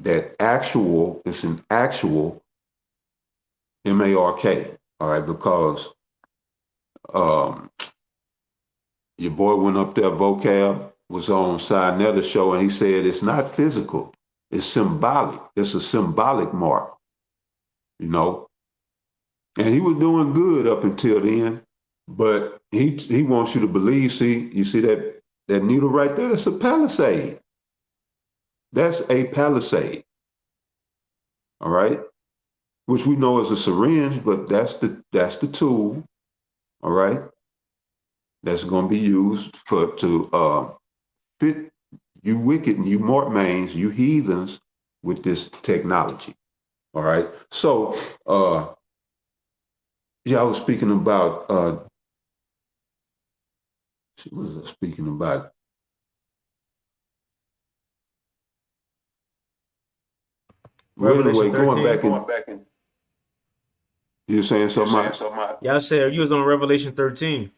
it's an actual MARK, all right? Because your boy went up there, Vocab was on Sinetta show, and he said it's not physical, it's symbolic. It's a symbolic mark, And he was doing good up until then, but he wants you to believe. See, you see that needle right there? That's a palisade. That's a palisade. All right, which we know is a syringe, but that's the tool. All right, that's going to be used to fit you wicked and you mortmains, you heathens, with this technology. All right, so I was speaking about what was I speaking about? Well, anyway, going back in. You saying something? Yeah, I said you was on Revelation 13.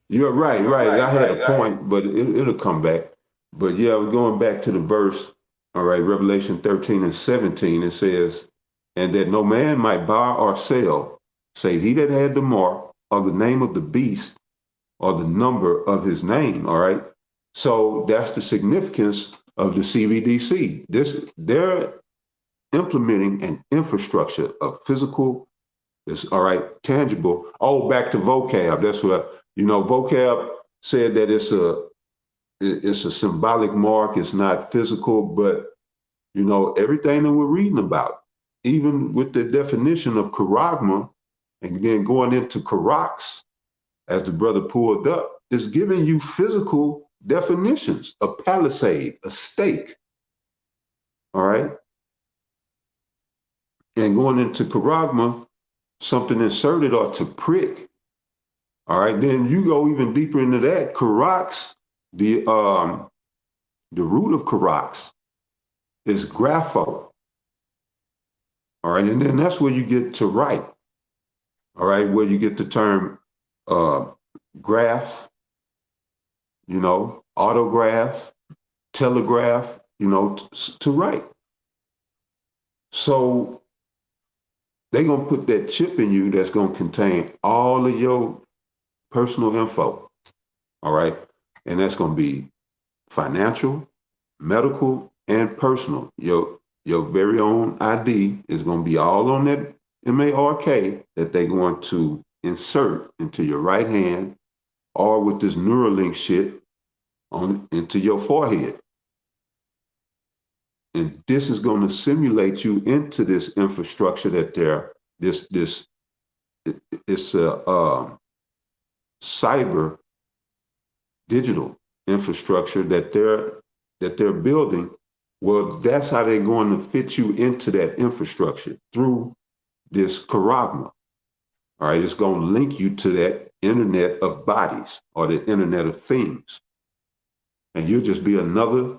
You're right. I had a point, but it'll come back. But yeah, we're going back to the verse. All right, Revelation 13 and 17. It says, "And that no man might buy or sell, save he that had the mark or the name of the beast or the number of his name." All right. So that's the significance of the CBDC. They're implementing an infrastructure of physical, tangible. Oh, back to vocab. That's what vocab said, that it's a symbolic mark. It's not physical, but everything that we're reading about, even with the definition of charagma, and then going into karax, as the brother pulled up, is giving you physical definitions: a palisade, a stake. All right. And going into charagma, something inserted or to prick. All right, then you go even deeper into that. Karax, the root of karax is grapho. All right, and then that's where you get to write. All right, where you get the term graph, autograph, telegraph, to write. So they're going to put that chip in you that's going to contain all of your personal info. All right. And that's going to be financial, medical, and personal. Your very own ID is going to be all on that MARK that they're going to insert into your right hand, or with this Neuralink shit into your forehead. And this is going to simulate you into this infrastructure that it's a cyber digital infrastructure that they're that they're building, well, that's how they're going to fit you into that infrastructure through this charagma. All right, it's going to link you to that internet of bodies or the internet of things, and you'll just be another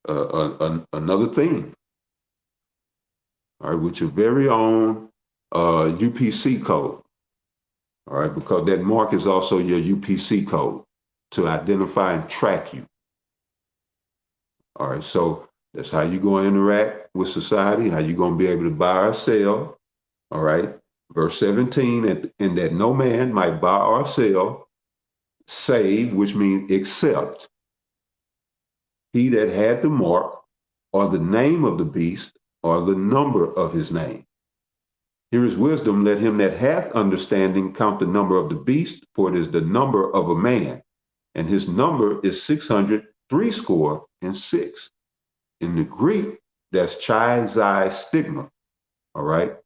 another thing. All right, with your very own UPC code. All right, because that mark is also your UPC code to identify and track you. All right, so that's how you're going to interact with society, how you're going to be able to buy or sell. All right, verse 17, and that no man might buy or sell, save, which means except he that had the mark or the name of the beast or the number of his name. Here is wisdom, let him that hath understanding count the number of the beast, for it is the number of a man, and his number is 666. In the Greek, that's chi xi stigma, all right?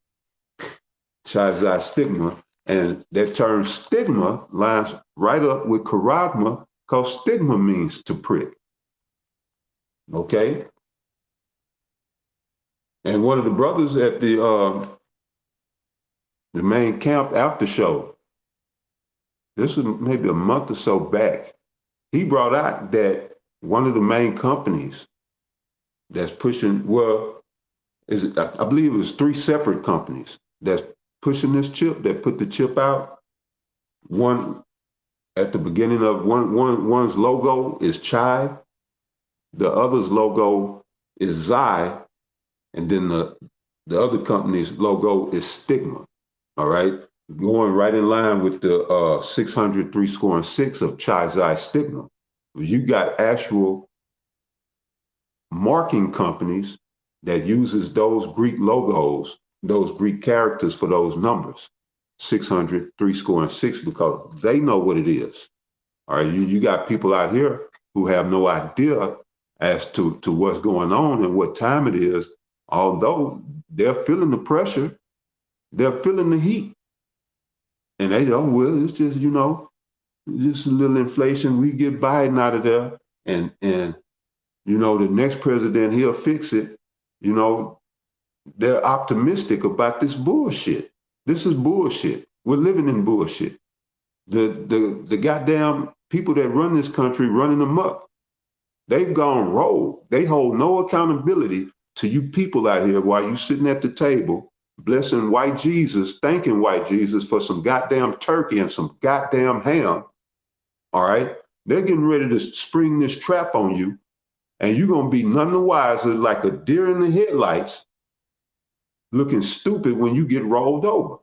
Chi xi stigma, and that term stigma lines right up with charagma, because stigma means to prick, okay? And one of the brothers at the main camp after show, this was maybe a month or so back, he brought out that one of the main companies that's pushing, well, I believe it was 3 separate companies that's pushing this chip, that put the chip out. One at the beginning of one's logo is Chai, the other's logo is Xi, and then the other company's logo is Stigma. All right, going right in line with the 666 of Chi Xi Stigma. You got actual marking companies that uses those Greek logos, those Greek characters for those numbers, 666, because they know what it is. All right, you got people out here who have no idea as to what's going on and what time it is, although they're feeling the pressure, they're feeling the heat. And they don't, well, it's just, just a little inflation. We get Biden out of there, and the next president, he'll fix it. They're optimistic about this bullshit. This is bullshit. We're living in bullshit. The goddamn people that run this country running amok. They've gone rogue. They hold no accountability to you people out here while you sitting at the table, blessing white Jesus, thanking white Jesus for some goddamn turkey and some goddamn ham. All right? They're getting ready to spring this trap on you, and you're going to be none the wiser, like a deer in the headlights, looking stupid when you get rolled over.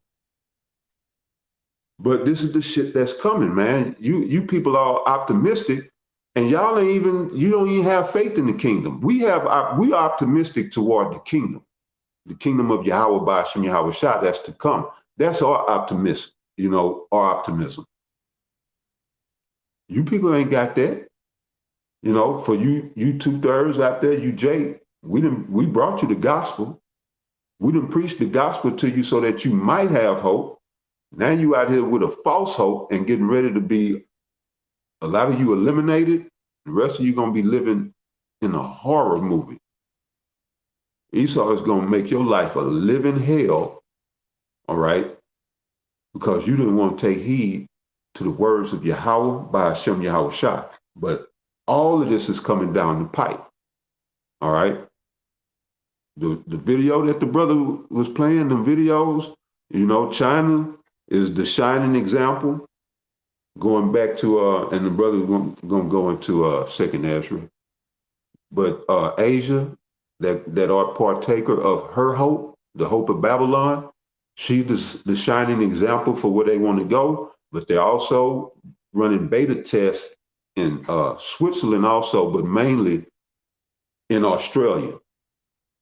But this is the shit that's coming, man. You people are optimistic, and you don't even have faith in the kingdom. We optimistic toward the kingdom of Yahweh Ba'ashem Yahweh Shah that's to come. That's our optimism, our optimism. You people ain't got that. For you 2/3 out there, you Jake, we brought you the gospel. We done preached the gospel to you so that you might have hope. Now you out here with a false hope and getting ready to be, a lot of you eliminated. The rest of you gonna be living in a horror movie. Esau is gonna make your life a living hell, all right? Because you didn't want to take heed to the words of Yahweh Ba'ashem Yahweh Shah. But all of this is coming down the pipe, all right? The video that the brother was playing, the videos, China is the shining example. Going back to, and the brother's going to go into Second Ezra. But Asia, that are partaker of her hope, the hope of Babylon, she's the shining example for where they want to go. But they're also running beta tests in Switzerland also, but mainly in Australia.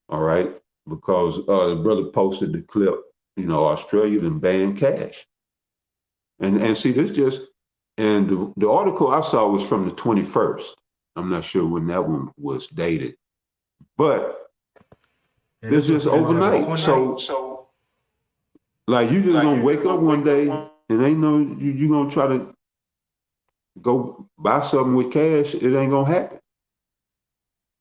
All right, because the brother posted the clip, Australia done banned cash. And see, this just, and the article I saw was from the 21st. I'm not sure when that one was dated, but it's just overnight. So like you just gonna wake up one day and ain't no, you gonna try to go buy something with cash, it ain't gonna happen.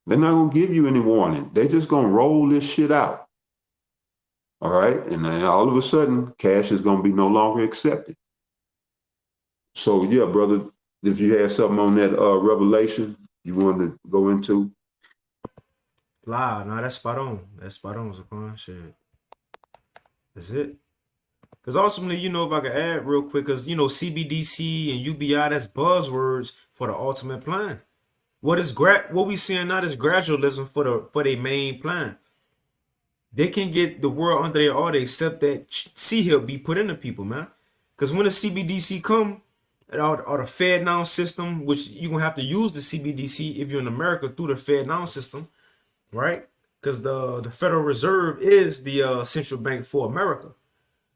They're not gonna give you any warning. They just gonna roll this shit out. All right, and then all of a sudden, cash is gonna be no longer accepted. So yeah, brother, if you had something on that revelation you wanted to go into. Nah, that's spot on. That's spot on, Zaquan. Shit. That's it. Because ultimately, if I could add real quick, because, CBDC and UBI, that's buzzwords for the ultimate plan. What we seeing now is gradualism for their main plan. They can get the world under their order except that C-Hip be put into people, man. Because when the CBDC come, or the Fed now system, which you're going to have to use the CBDC if you're in America through the Fed now system, right? Because the Federal Reserve is the central bank for America.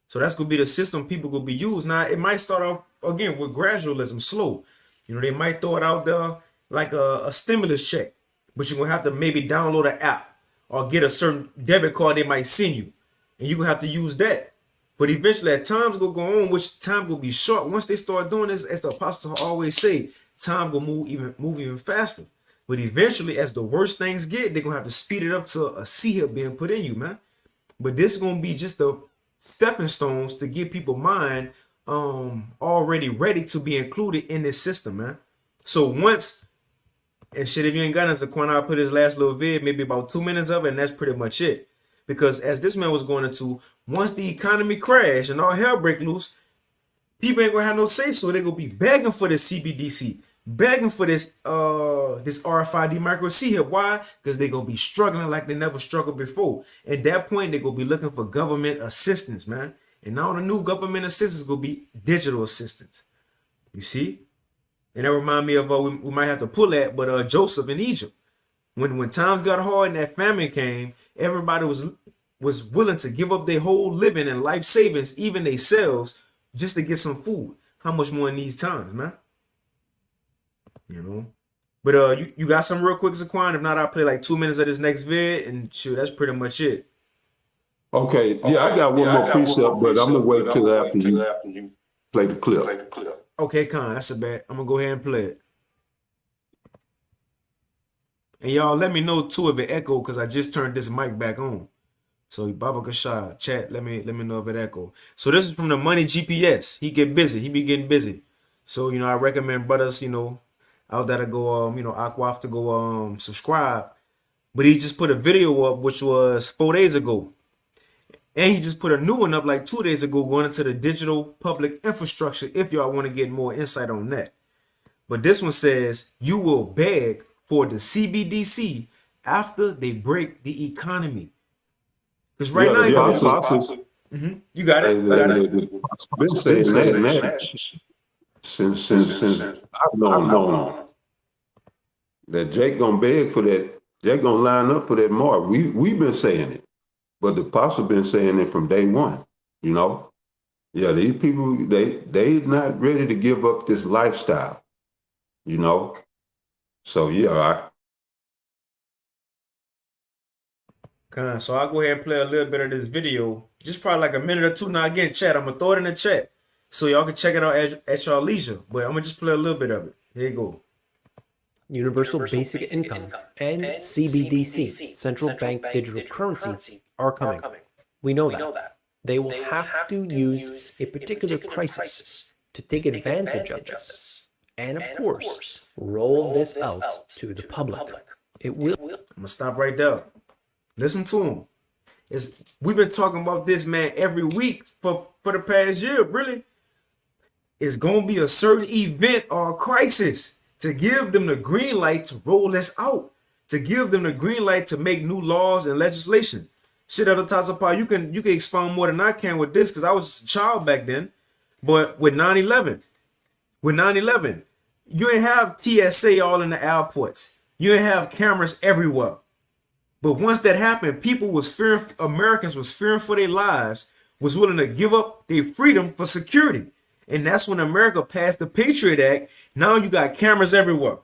So that's going to be the system people will be used. Now, it might start off, again, with gradualism, slow. They might throw it out there like a stimulus check, but you're going to have to maybe download an app or get a certain debit card they might send you, and you're going to have to use that. But eventually, as time's going to go on, which time will be short, once they start doing this, as the apostles always say, time will move even faster. But eventually, as the worst things get, they're going to have to speed it up to a C-Hip being put in you, man. But this is going to be just the stepping stones to get people mind already ready to be included in this system, man. So once, and shit, if you ain't got it, Zaquan, I'll put his last little vid, maybe about 2 minutes of it, and that's pretty much it. Because as this man was going into, once the economy crash and all hell break loose, people ain't gonna have no say, so they're gonna be begging for this CBDC, begging for this RFID micro C-Hip. Why? Because they're gonna be struggling like they never struggled before. At that point, they're gonna be looking for government assistance, man. And now the new government assistance gonna be digital assistance. You see? And that remind me of we might have to pull that, but Joseph in Egypt. When times got hard and that famine came, everybody was willing to give up their whole living and life savings, even themselves, just to get some food. How much more in these times, man? But you got some real quick, Zaquan? If not, I'll play like 2 minutes of this next vid, and shoot, that's pretty much it. Okay, yeah, I got one more precept, but I'm gonna wait till after you play the clip. Okay, Con, that's a bet. I'm gonna go ahead and play it. And y'all let me know too if it echo, because I just turned this mic back on. So Baba Kashad, chat, let me know if it echo. So this is from the Money GPS. He get busy. He be getting busy. So I recommend brothers, out there to go Aquaf to go subscribe. But he just put a video up which was 4 days ago. And he just put a new one up like 2 days ago going into the digital public infrastructure if y'all want to get more insight on that. But this one says you will beg for the CBDC after they break the economy. Because right now, you got it. Been saying that since I've known that Jake gonna beg for that. Jake gonna line up for that mark. We've been saying it, but the apostle been saying it from day one. Yeah, these people they not ready to give up this lifestyle. So yeah. So I'll go ahead and play a little bit of this video, just probably like a minute or two. Now again, chat, I'm gonna throw it in the chat so y'all can check it out at y'all leisure. But I'm gonna just play a little bit of it. Here you go. Universal Basic Income and CBDC, Central Bank Digital Currency, are coming. We know that. They will have to use a particular crisis to take advantage of this. And of course, roll this out to the public. It will. I'm gonna stop right there. Listen to him. We've been talking about this, man, every week for the past year, really. It's going to be a certain event or a crisis to give them the green light to roll this out, to give them the green light to make new laws and legislation. Shit, Elder Tasapa, you can expound more than I can with this because I was a child back then. But with 9/11, you ain't have TSA all in the airports. You ain't have cameras everywhere. But once that happened, Americans was fearing for their lives, was willing to give up their freedom for security. And that's when America passed the Patriot Act. Now you got cameras everywhere.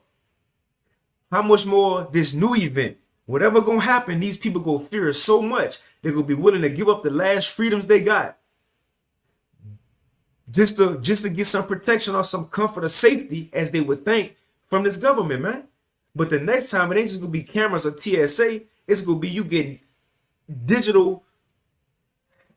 How much more this new event? Whatever gonna happen, these people go fear it so much, they're gonna be willing to give up the last freedoms they got. Just to get some protection or some comfort or safety, as they would think, from this government, man. But the next time, it ain't just gonna be cameras or TSA. It's gonna be you getting digital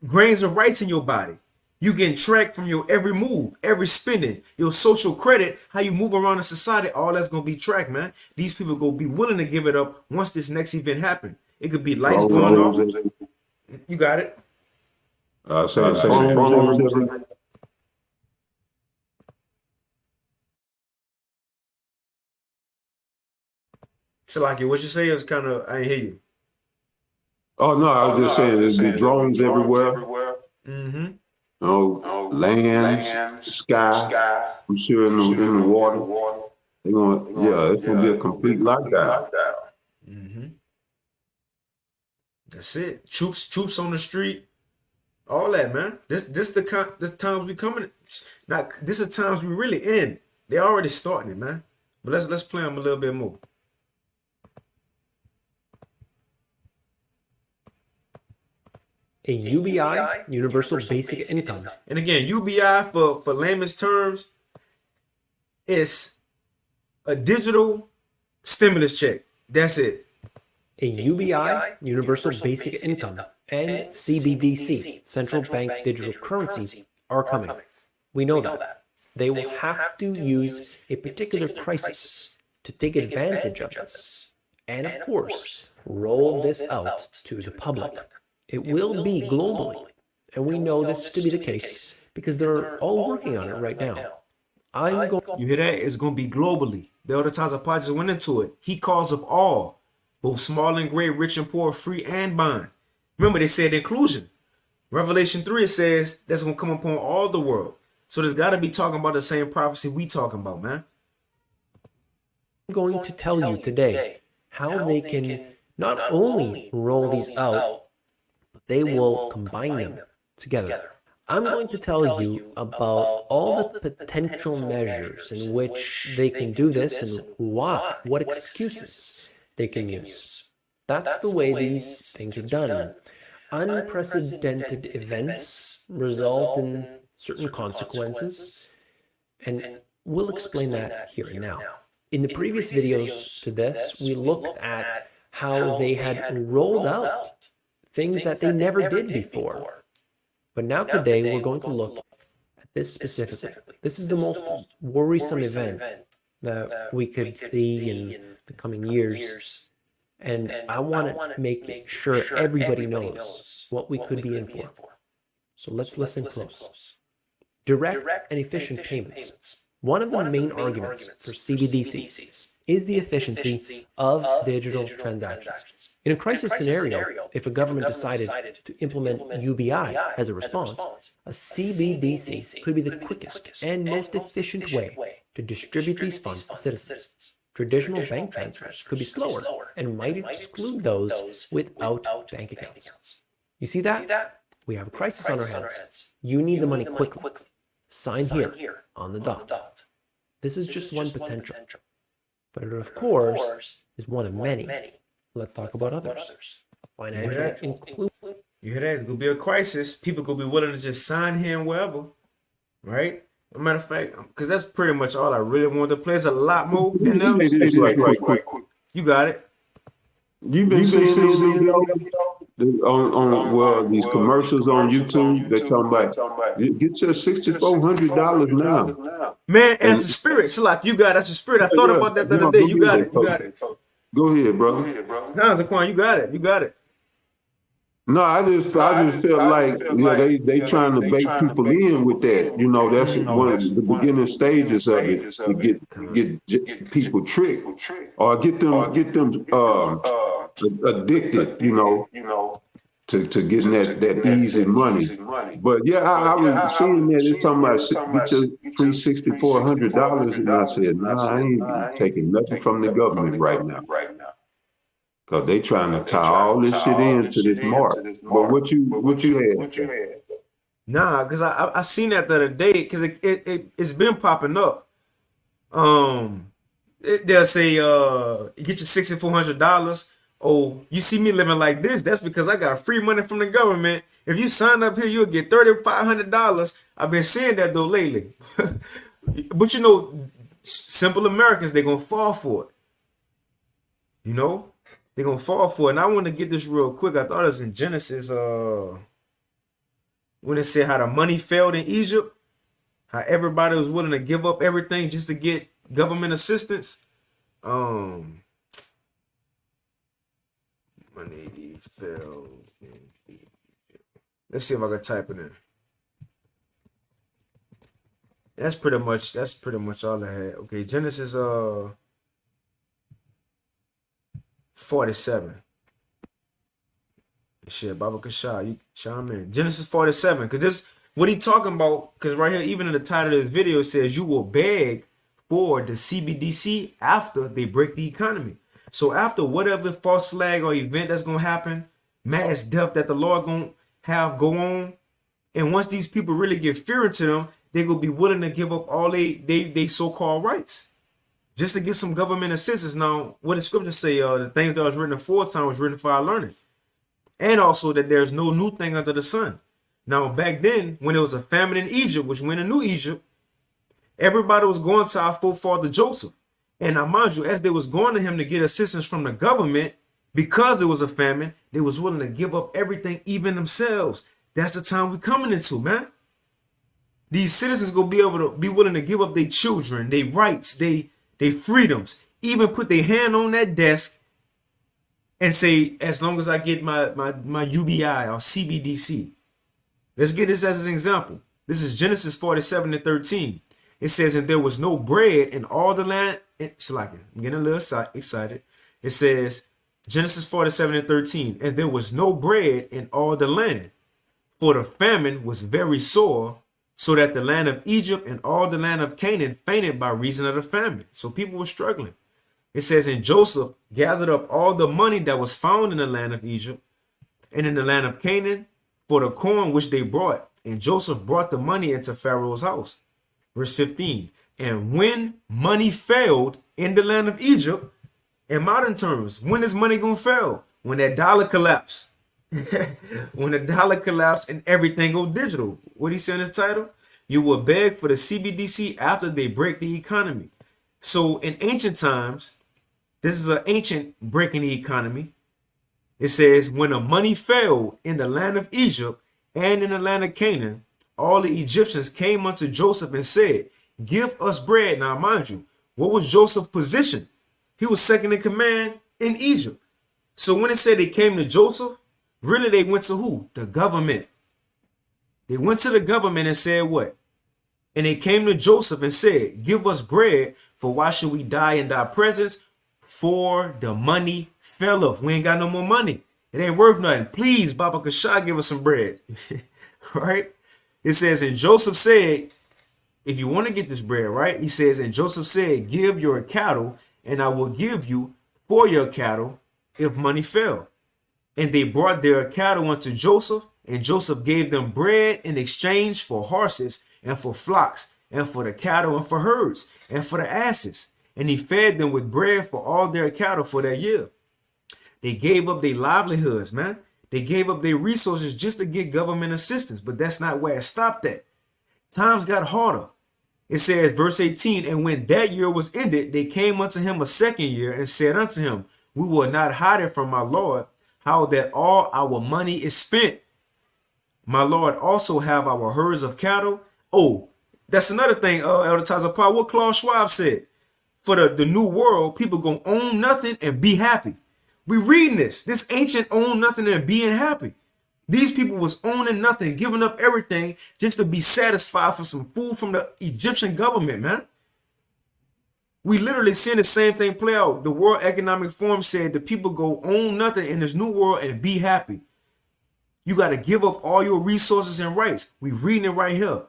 grains of rights in your body. You getting tracked from your every move, every spending, your social credit, how you move around in society. All that's gonna be tracked, man. These people gonna be willing to give it up once this next event happen. It could be lights going off. You got it. Say phones everywhere. So like what you say is kind of I didn't hear you. Oh no, I was just saying there's be drones everywhere. Mm-hmm. You know, land, sky. I'm sure in the water. They're gonna, it's gonna be a complete lockdown. Mm-hmm. That's it. Troops on the street. All that, man. This the times we coming. Not this is times we really in. They already starting it, man. But let's play them a little bit more. A UBI, Universal Basic Income. And again, UBI for layman's terms is a digital stimulus check. That's it. A UBI, Universal Basic Income, and CBDC, Central Bank Digital Currency, are coming. We know that. They will have to use a particular crisis to take advantage of this. And of course, roll this out to the public. It will be globally. And we know this to be the case because they're all working on it right now. You hear that? It's going to be globally. The other times I just went into it. He calls of all, both small and great, rich and poor, free and bond. Remember, they said inclusion. Revelation 3 says that's going to come upon all the world. So there's got to be talking about the same prophecy we talking about, man. I'm going to tell you today how they can not only roll these out, but they will combine them together. I'm going to tell you about all the potential measures in which they can do this and what excuses they can use. That's the way these things are done. Unprecedented events result in certain consequences, and we'll explain that here and now. In the previous videos to this, we looked at how they had rolled out things that they never did before. But now today, we're going to look at this specifically. This is the most worrisome event that we could see in the coming years. And I want to make sure everybody knows what we could be in for. So let's listen close. Direct and efficient payments. One of the main arguments for CBDCs is the efficiency of digital transactions. In a crisis scenario, if a government decided to implement UBI as a response, a CBDC could be the quickest and most efficient way to distribute these funds to citizens. Traditional bank transfers could be slower and might exclude those without bank accounts. You see that? We have a crisis on our hands. You need the money quickly. Sign here on the dot. This is just one potential. But it, of course, is one of many. Let's talk about others. Financial inclusion. You hear that? It's going to be a crisis. People going to be willing to just sign here and wherever. Right? As a matter of fact, because that's pretty much all I really want to play. There's a lot more in them. You got it. You've been seeing these videos on these commercials on YouTube. They're talking about get your $6,400 now. Man, as a spirit, so like you got that's a spirit. I thought about that the other day. You got it. You got it. Go ahead, brother. Nah, Zaquan, you got it. You got it. No, I just felt like they trying to bait people in with that. You know, that's one of the beginning stages of it to get people tricked or get them addicted. You know, to getting that easy money. But yeah, I was seeing that it's talking about get your free $6,400, and I said, nah, I ain't taking nothing from the government right now. Because they trying to tie all this shit into this mark. But what you had? Nah, because I seen that the other day because it's been popping up. They'll say get your $6,400. Oh, you see me living like this? That's because I got free money from the government. If you sign up here, you'll get $3,500. I've been seeing that though lately. But you know, simple Americans, they're gonna fall for it. You know, they're gonna fall for it. And I want to get this real quick. I thought it was in Genesis, when it said how the money failed in Egypt, how everybody was willing to give up everything just to get government assistance. Money failed in Egypt. Let's see if I can type it in. That's pretty much all I had. Okay, Genesis 47. Shit, Baba Kasha, you chime in. Genesis 47, because this what he talking about, because right here, even in the title of this video, it says you will beg for the CBDC after they break the economy. So after whatever false flag or event that's gonna happen, mass death that the Lord gonna have go on, and once these people really get fear into them, they gonna be willing to give up all they so-called rights just to get some government assistance. Now, what the scriptures say, the things that was written aforetime was written for our learning. And also that there's no new thing under the sun. Now, back then, when there was a famine in Egypt, which went in New Egypt, everybody was going to our forefather Joseph. And now, mind you, as they was going to him to get assistance from the government, because it was a famine, they was willing to give up everything, even themselves. That's the time we're coming into, man. These citizens gonna be able to be willing to give up their children, their rights, their freedoms, even put their hand on that desk and say, as long as I get my UBI or CBDC. Let's get this as an example. This is Genesis 47:13. It says, and there was no bread in all the land. I'm getting a little excited. It says, Genesis 47:13, and there was no bread in all the land, for the famine was very sore, so that the land of Egypt and all the land of Canaan fainted by reason of the famine. So people were struggling. It says, and Joseph gathered up all the money that was found in the land of Egypt and in the land of Canaan for the corn which they brought. And Joseph brought the money into Pharaoh's house. Verse 15. And when money failed in the land of Egypt, in modern terms, when is money going to fail? When that dollar collapsed. When the dollar collapsed and everything go digital. What he said in his title? You will beg for the CBDC after they break the economy. So in ancient times, this is an ancient breaking the economy. It says, when the money failed in the land of Egypt and in the land of Canaan, all the Egyptians came unto Joseph and said, give us bread. Now, mind you, what was Joseph's position? He was second in command in Egypt. So when it said they came to Joseph, really they went to who? The government. They went to the government and said what? And they came to Joseph and said, give us bread, for why should we die in thy presence? For the money faileth. We ain't got no more money. It ain't worth nothing. Please, Baba Kasha, give us some bread. Right? It says, and Joseph said, if you want to get this bread, right? He says, and Joseph said, give your cattle, and I will give you for your cattle if money fail. And they brought their cattle unto Joseph, and Joseph gave them bread in exchange for horses and for flocks and for the cattle and for herds and for the asses. And he fed them with bread for all their cattle for that year. They gave up their livelihoods, man. They gave up their resources just to get government assistance. But that's not where it stopped at. Times got harder. It says, verse 18, and when that year was ended, they came unto him a second year and said unto him, we will not hide it from my Lord, how that all our money is spent. My Lord also have our herds of cattle. Oh, that's another thing, Elder Tazapar, what Klaus Schwab said. For the new world, people gonna own nothing and be happy. We reading this ancient own nothing and being happy. These people was owning nothing, giving up everything just to be satisfied for some food from the Egyptian government, man. We literally seeing the same thing play out. The World Economic Forum said the people go own nothing in this new world and be happy. You got to give up all your resources and rights. We reading it right here.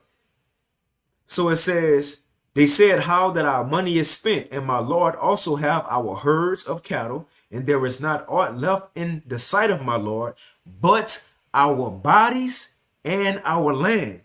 So it says, they said how that our money is spent, and my Lord also have our herds of cattle, and there is not aught left in the sight of my Lord, but our bodies and our land.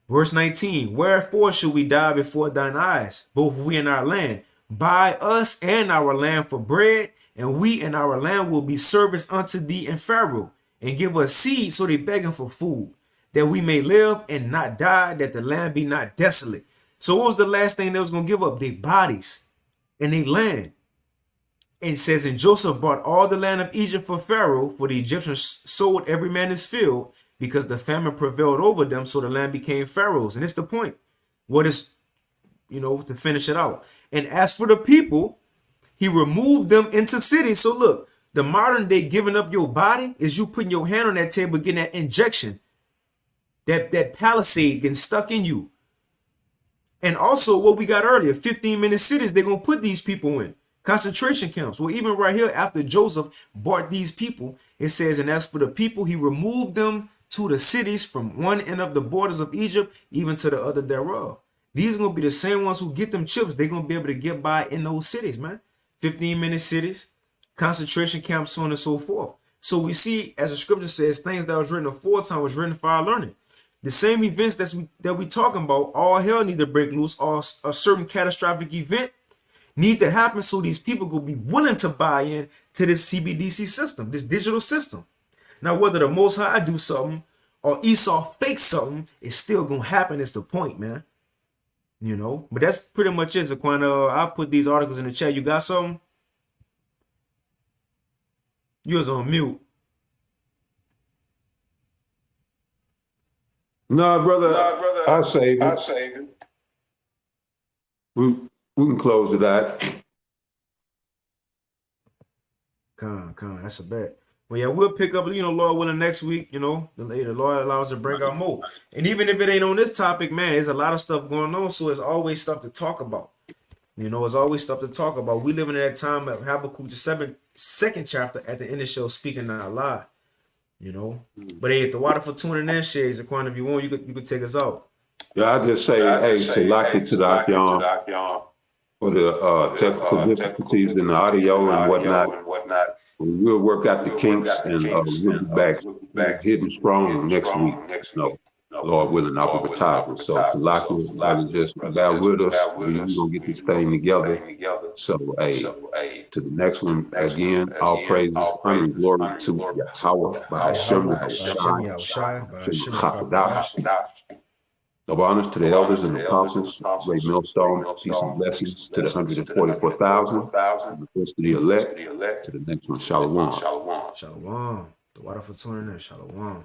Verse 19, wherefore should we die before thine eyes, both we and our land? Buy us and our land for bread, and we and our land will be servants unto thee and Pharaoh, and give us seed. So they begging for food, that we may live and not die, that the land be not desolate. So what was the last thing they was going to give up? Their bodies and their land. And it says, and Joseph bought all the land of Egypt for Pharaoh, for the Egyptians sold every man his field, because the famine prevailed over them, so the land became Pharaoh's. And it's the point. What is, to finish it out. And as for the people, he removed them into cities. So look, the modern day giving up your body is you putting your hand on that table, getting that injection, that palisade getting stuck in you. And also what we got earlier, 15-minute cities they're going to put these people in. Concentration camps. Well, even right here, after Joseph bought these people, it says, and as for the people, he removed them to the cities from one end of the borders of Egypt, even to the other thereof. These are going to be the same ones who get them chips. They're going to be able to get by in those cities, man. 15-minute cities, concentration camps, so on and so forth. So we see, as the scripture says, things that was written aforetime was written for our learning. The same events that we talking about, all hell need to break loose, or a certain catastrophic event need to happen so these people will be willing to buy in to this CBDC system, this digital system. Now, whether the Most High do something or Esau fakes something, it's still going to happen. It's the point, man. But that's pretty much it, Zaquan. I'll put these articles in the chat. You got something? You was on mute. No, brother, I'll save it. We can close it out. Come on, that's a bet. Well, yeah, we'll pick up, Lord willing, next week. The Lord allows us to bring out more. And even if it ain't on this topic, man, there's a lot of stuff going on. So there's always stuff to talk about. There's always stuff to talk about. We live in that time of Habakkuk, the second chapter at the end of the show, speaking out loud. But hey, at the water for tuning in, Shades, Zaquan, if you want, you could take us out. Yeah, I just say, hey, Salaki to the for the technical difficulties in the audio and whatnot. We'll work out the kinks and we'll be back hitting strong next week. Lord willing, I'll be retired. So Salaki, just bear with us. We're gonna get this thing together. So, to the next one again, all praises, honor, and glory to Yahweh, by Hashem, of honors to the elders and apostles, great millstone, peace and blessings to the 144,000, and the first of the elect, to the next one, Shalom. Shalom. The water for tuning in, Shalom.